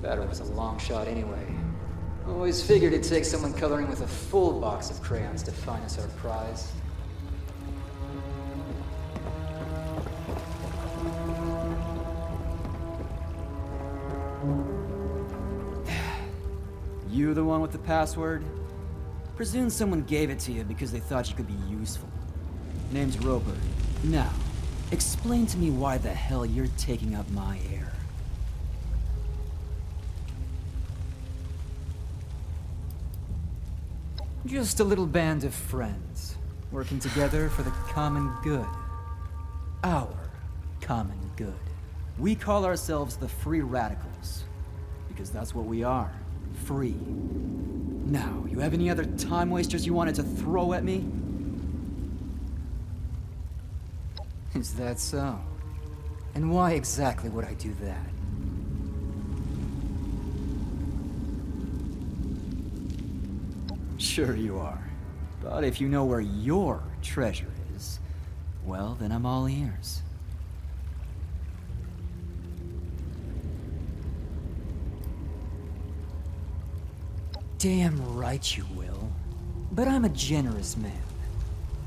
Batter was a long shot anyway. Always figured it'd take someone coloring with a full box of crayons to find us our prize. You the one with the password? Presume someone gave it to you because they thought you could be useful. Name's Roper. Now, explain to me why the hell you're taking up my air. Just a little band of friends, working together for the common good. Our common good. We call ourselves the Free Radicals, because that's what we are. Free. Now, you have any other time wasters you wanted to throw at me? Is that so? And why exactly would I do that? Sure you are. But if you know where your treasure is, well, then I'm all ears. Damn right you will. But I'm a generous man.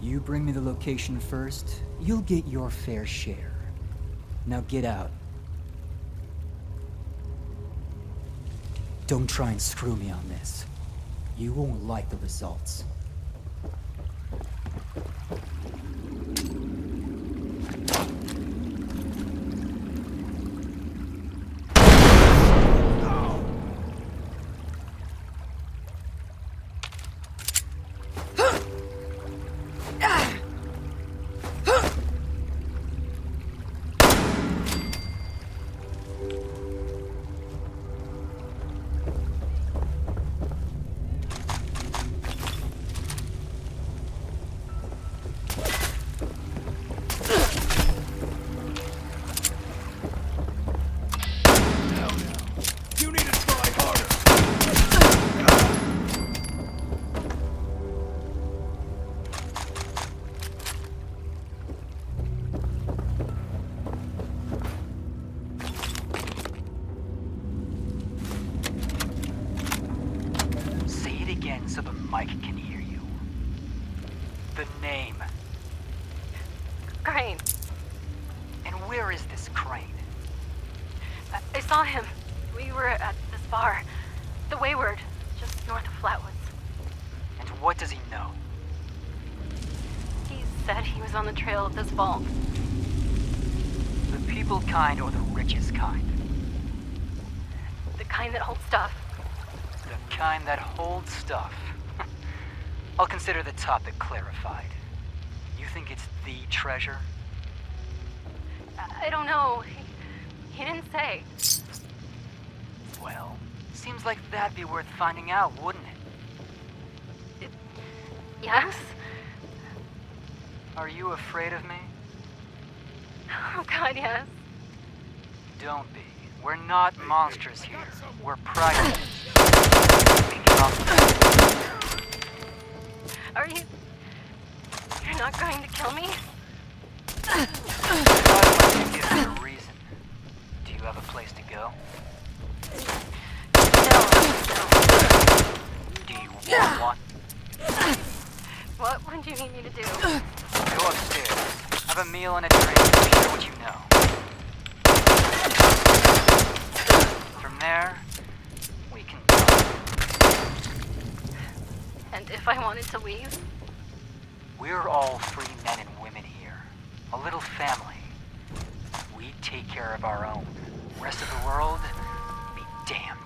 You bring me the location first, you'll get your fair share. Now get out. Don't try and screw me on this. You won't like the results.
Mike can hear you. The name.
Crane.
And where is this Crane?
I saw him. We were at this bar. The Wayward, just north of Flatwoods.
And what does he know?
He said he was on the trail of this vault.
The people kind or the riches kind?
The kind that holds stuff.
The kind that holds stuff. I'll consider the topic clarified. You think it's the treasure?
I don't know. He didn't say.
Well, seems like that'd be worth finding out, wouldn't it?
Yes?
Are you afraid of me?
Oh God, yes.
Don't be. We're not monsters here. We're private.
Are you... You're not going to kill me?
Why would you give me a reason? Do you have a place to go?
No.
Do you want one?
What would you need me to do?
Go upstairs. Have a meal and a drink. Share what you know. From there, we can talk.
And if I wanted to leave?
We're all free men and women here. A little family. We take care of our own. Rest of the world, be damned.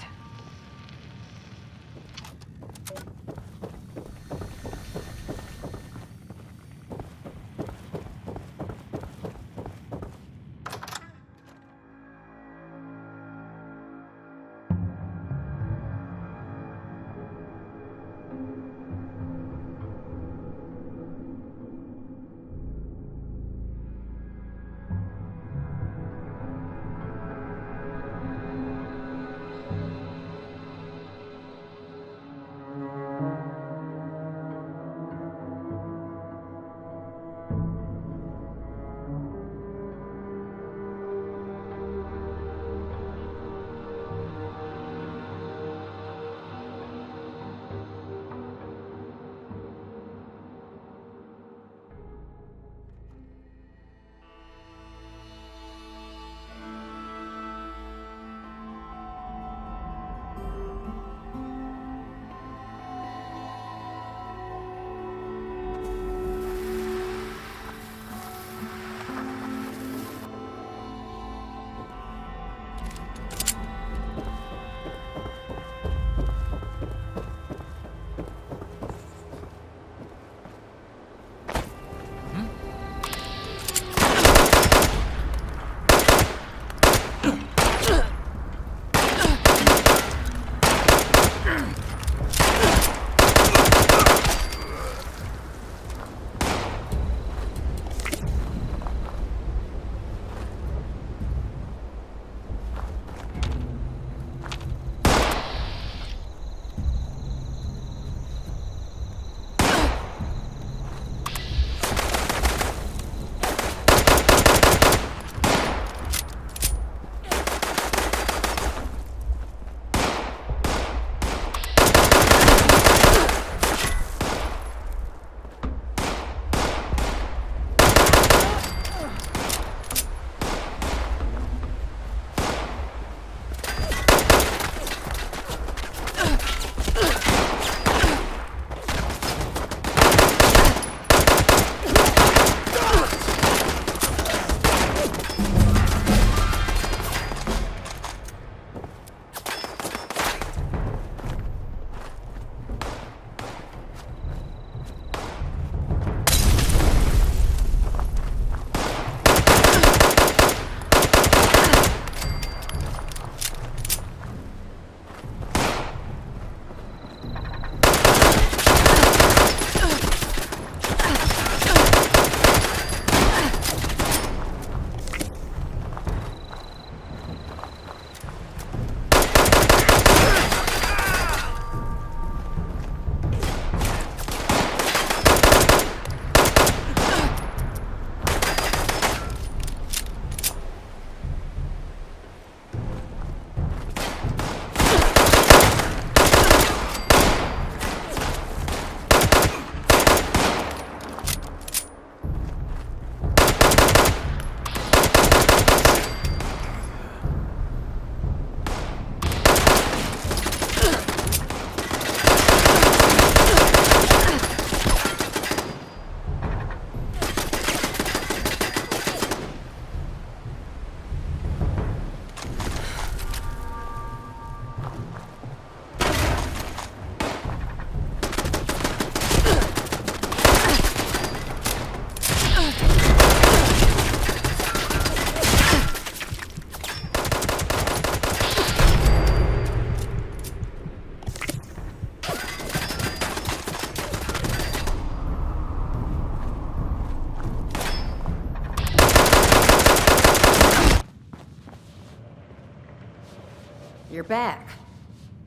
you're back.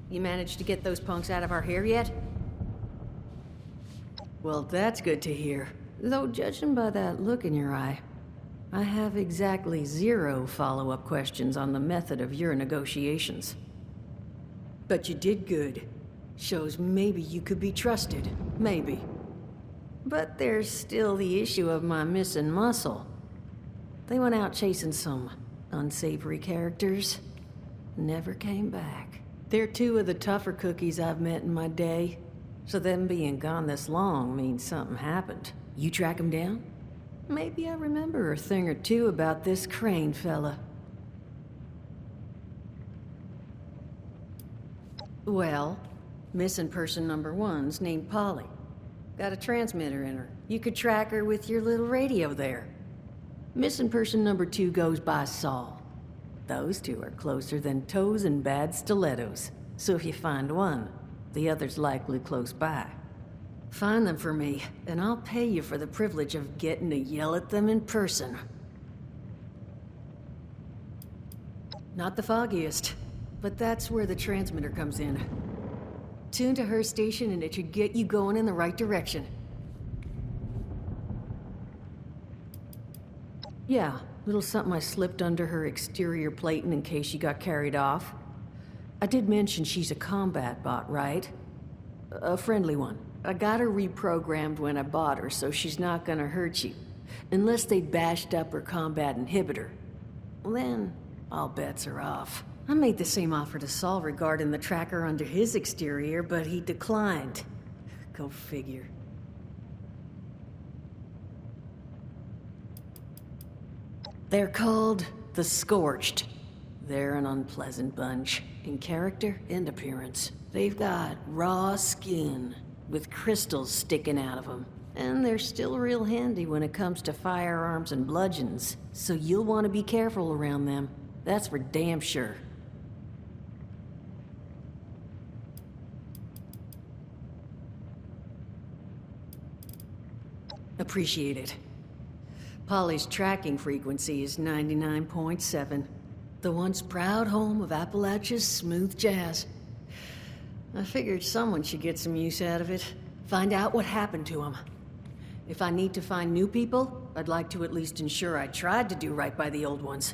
You managed to get those punks out of our hair yet? Well, that's good to hear. Though judging by that look in your eye, I have exactly 0 follow-up questions on the method of your negotiations. But you did good. Shows maybe you could be trusted. Maybe. But there's still the issue of my missing muscle. They went out chasing some unsavory characters. Never came back. They're 2 of the tougher cookies I've met in my day. So them being gone this long means something happened. You track them down? Maybe I remember a thing or two about this Crane fella. Well, missing person number 1's named Polly. Got a transmitter in her. You could track her with your little radio there. Missing person number 2 goes by Saul. Those 2 are closer than toes and bad stilettos. So if you find one, the other's likely close by. Find them for me, and I'll pay you for the privilege of getting to yell at them in person. Not the foggiest, but that's where the transmitter comes in. Tune to her station and it should get you going in the right direction. Yeah, little something I slipped under her exterior plating in case she got carried off. I did mention she's a combat bot, right? A friendly one. I got her reprogrammed when I bought her, so she's not gonna hurt you. Unless they bashed up her combat inhibitor. Then, all bets are off. I made the same offer to Saul regarding the tracker under his exterior, but he declined. Go figure. They're called the Scorched. They're an unpleasant bunch, in character and appearance. They've got raw skin, with crystals sticking out of them. And they're still real handy when it comes to firearms and bludgeons, so you'll want to be careful around them. That's for damn sure. Appreciate it. Polly's tracking frequency is 99.7. The once proud home of Appalachia's smooth jazz. I figured someone should get some use out of it. Find out what happened to them. If I need to find new people, I'd like to at least ensure I tried to do right by the old ones.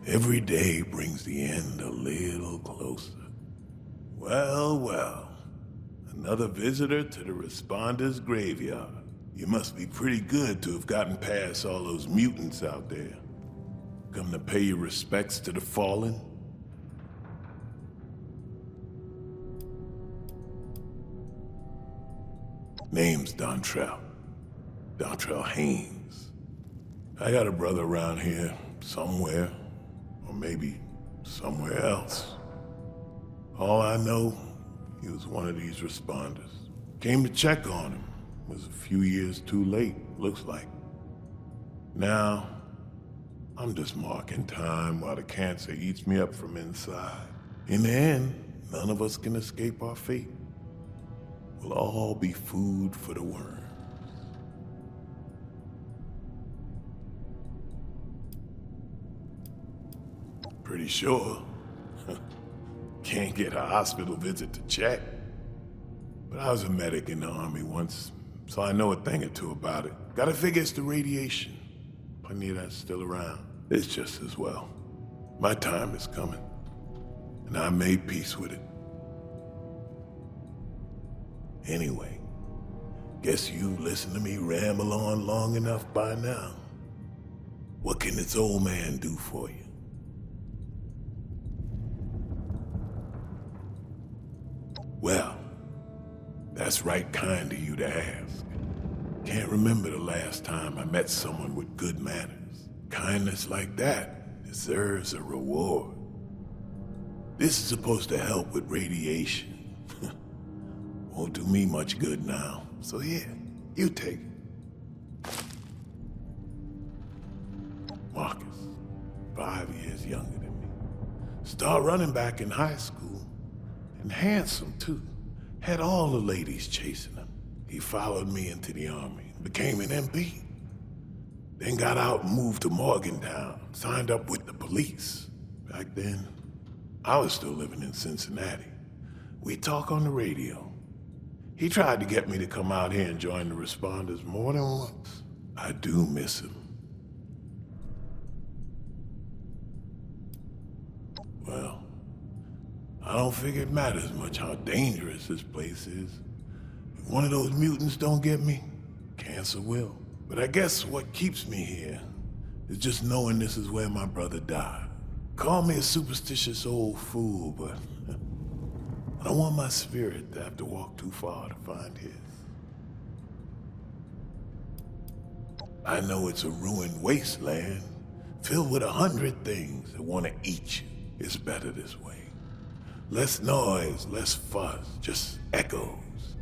Every day brings the end a little closer. Well, well. Another visitor to the Responders' graveyard. You must be pretty good to have gotten past all those mutants out there. Come to pay your respects to the fallen? Name's Dontrell. Dontrell Haynes. I got a brother around here, somewhere. Or maybe somewhere else. All I know, he was one of these responders. Came to check on him. Was a few years too late, looks like. Now, I'm just marking time while the cancer eats me up from inside. In the end, none of us can escape our fate. We'll all be food for the worms. Pretty sure. Can't get a hospital visit to check. But I was a medic in the army once, so I know a thing or two about it. Gotta figure it's the radiation. Plenty of that's still around. It's just as well. My time is coming, and I made peace with it. Anyway, guess you've listened to me ramble on long enough by now. What can this old man do for you? Well, that's right kind of you to ask. Can't remember the last time I met someone with good manners. Kindness like that deserves a reward. This is supposed to help with radiation. Won't do me much good now, so here, you take it. Marcus, 5 years younger than me. Start running back in high school. And handsome, too. Had all the ladies chasing him. He followed me into the army, became an MP. Then got out and moved to Morgantown, signed up with the police. Back then, I was still living in Cincinnati. We'd talk on the radio. He tried to get me to come out here and join the Responders more than once. I do miss him. Well, I don't figure it matters much how dangerous this place is. If one of those mutants don't get me, cancer will. But I guess what keeps me here is just knowing this is where my brother died. Call me a superstitious old fool, but I don't want my spirit to have to walk too far to find his. I know it's a ruined wasteland, filled with 100 things that want to eat you. It's better this way. Less noise, less fuss, just echoes.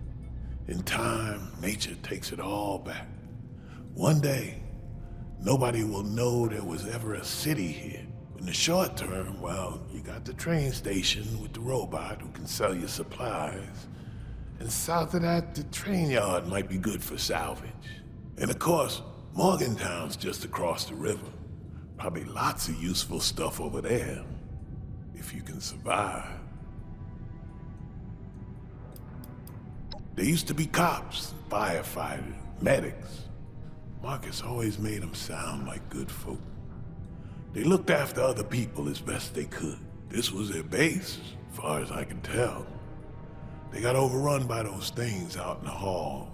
In time, nature takes it all back. One day, nobody will know there was ever a city here. In the short term, well, you got the train station with the robot who can sell you supplies. And south of that, the train yard might be good for salvage. And of course, Morgantown's just across the river. Probably lots of useful stuff over there, if you can survive. There used to be cops, firefighters, medics. Marcus always made them sound like good folk. They looked after other people as best they could. This was their base, as far as I can tell. They got overrun by those things out in the halls.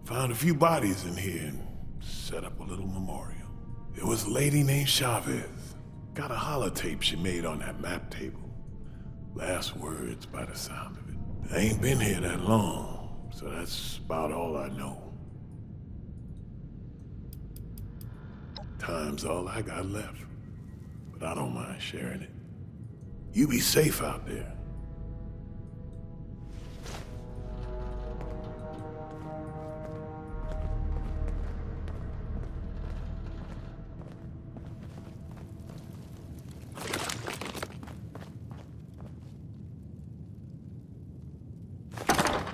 Found a few bodies in here and set up a little memorial. There was a lady named Chavez. Got a holotape she made on that map table. Last words by the sound of it. I ain't been here that long, so that's about all I know. Time's all I got left, but I don't mind sharing it. You be safe out there.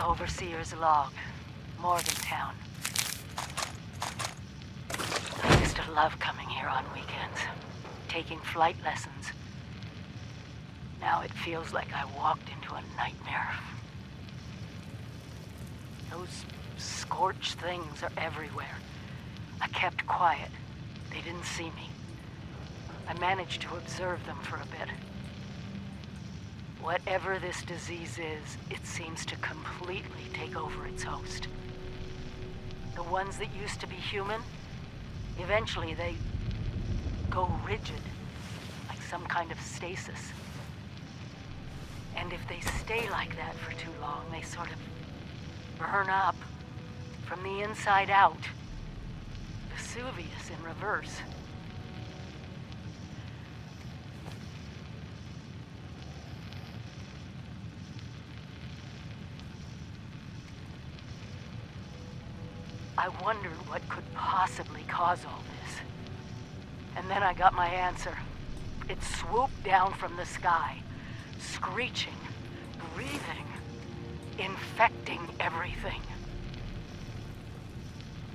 Overseer's log, Morgantown. I used to love coming here on weekends, taking flight lessons. Now it feels like I walked into a nightmare. Those scorched things are everywhere. I kept quiet. They didn't see me. I managed to observe them for a bit. Whatever this disease is, it seems to completely take over its host. The ones that used to be human, eventually they go rigid, like some kind of stasis. And if they stay like that for too long, they sort of burn up from the inside out. Vesuvius in reverse. I wondered what could possibly cause all this. And then I got my answer. It swooped down from the sky, screeching, breathing, infecting everything.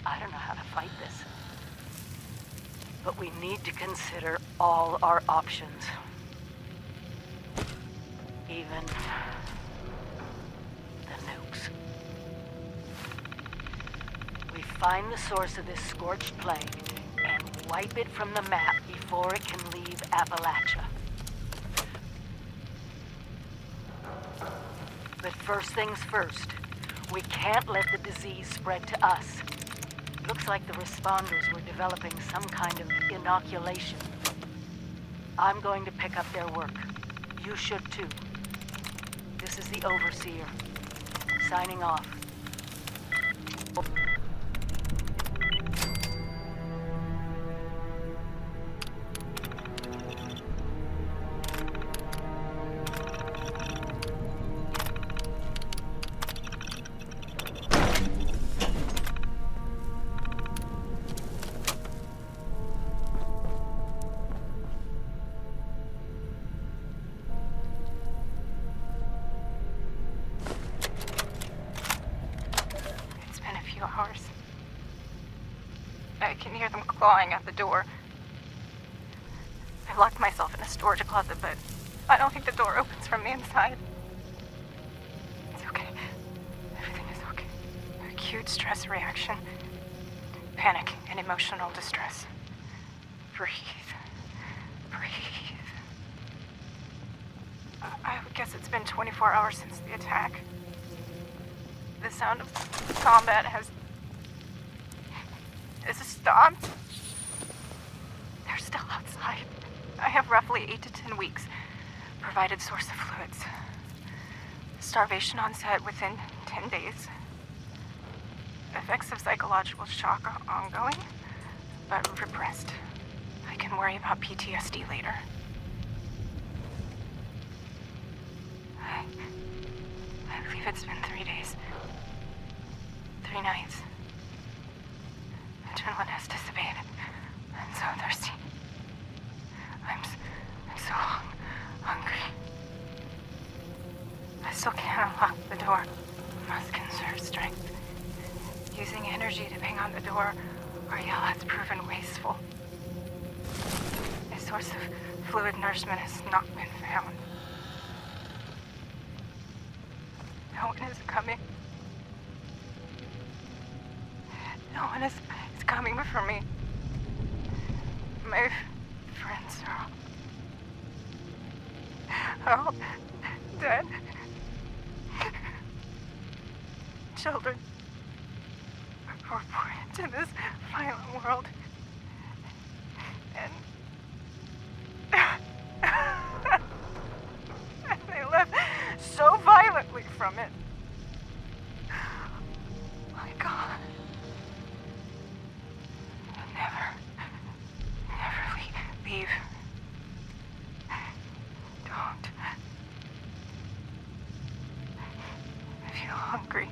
I don't know how to fight this. But we need to consider all our options. Even the nukes. We find the source of this scorched plague and wipe it from the map before it can leave Appalachia. But first things first, we can't let the disease spread to us. Looks like the responders were developing some kind of inoculation. I'm going to pick up their work. You should too. This is the Overseer. Signing off.
Hours. I can hear them clawing at the door. I've locked myself in a storage closet, but I don't think the door opens from the inside. It's okay. Everything is okay. Acute stress reaction, panic, and emotional distress. Breathe. Breathe. I would guess it's been 24 hours since the attack. The sound of combat has stopped. They're still outside. I have roughly 8 to 10 weeks. Provided source of fluids. Starvation onset within 10 days. Effects of psychological shock are ongoing, but repressed. I can worry about PTSD later. I believe it's been 3 days. 3 nights. Adrenaline has dissipated. I'm so thirsty. I'm so hungry. I still can't unlock the door. Must conserve strength. Using energy to bang on the door or yell has proven wasteful. A source of fluid nourishment has not been found. No one is coming. No one is coming for me. My friends are all dead. Children were born into this violent world. And they left so violently from it. My God. Never leave. Don't. I feel hungry.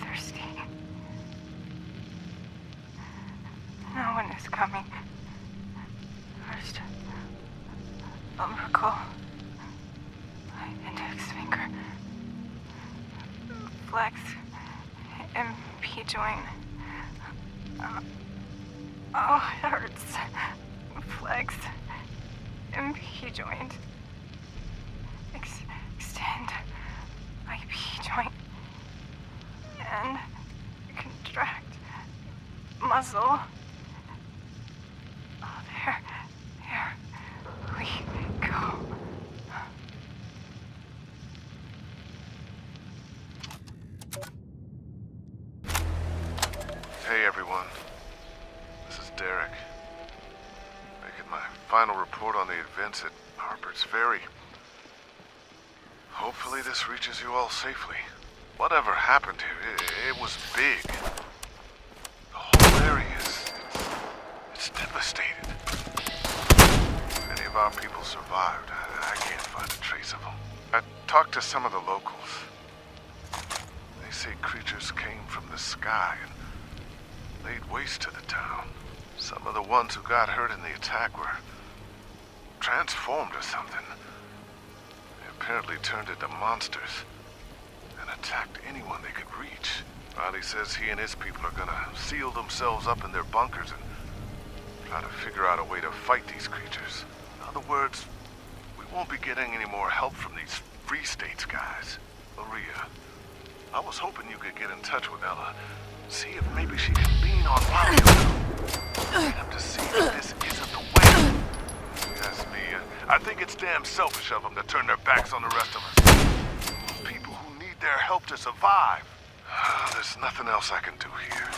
Thirsty. No one is coming. First, I'll recall my index finger. Flex MP joint. Oh, it hurts. Flex. MP joint. Extend. IP joint. And contract. Muscle. go.
Hey everyone, this is Derek. Making my final report on the events at Harper's Ferry. Hopefully this reaches you all safely. Whatever happened here, it was big. The whole area it's devastated. Many of our people survived. I can't find a trace of them. I talked to some of the locals. They say creatures came from the sky and laid waste to the town. Some of the ones who got hurt in the attack were transformed or something. They apparently turned into monsters and attacked anyone they could reach. Riley says he and his people are gonna seal themselves up in their bunkers and try to figure out a way to fight these creatures. In other words, we won't be getting any more help from these Free States guys. Maria, I was hoping you could get in touch with Ella. See if maybe she can lean on Riley. Get him to see that this isn't the way. Yes, me. I think it's damn selfish of them to turn their backs on the rest of us. People who need their help to survive. There's nothing else I can do here.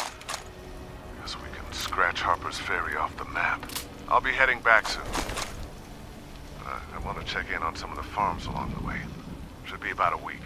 Guess we can scratch Harper's Ferry off the map. I'll be heading back soon. But I want to check in on some of the farms along the way. Should be about a week.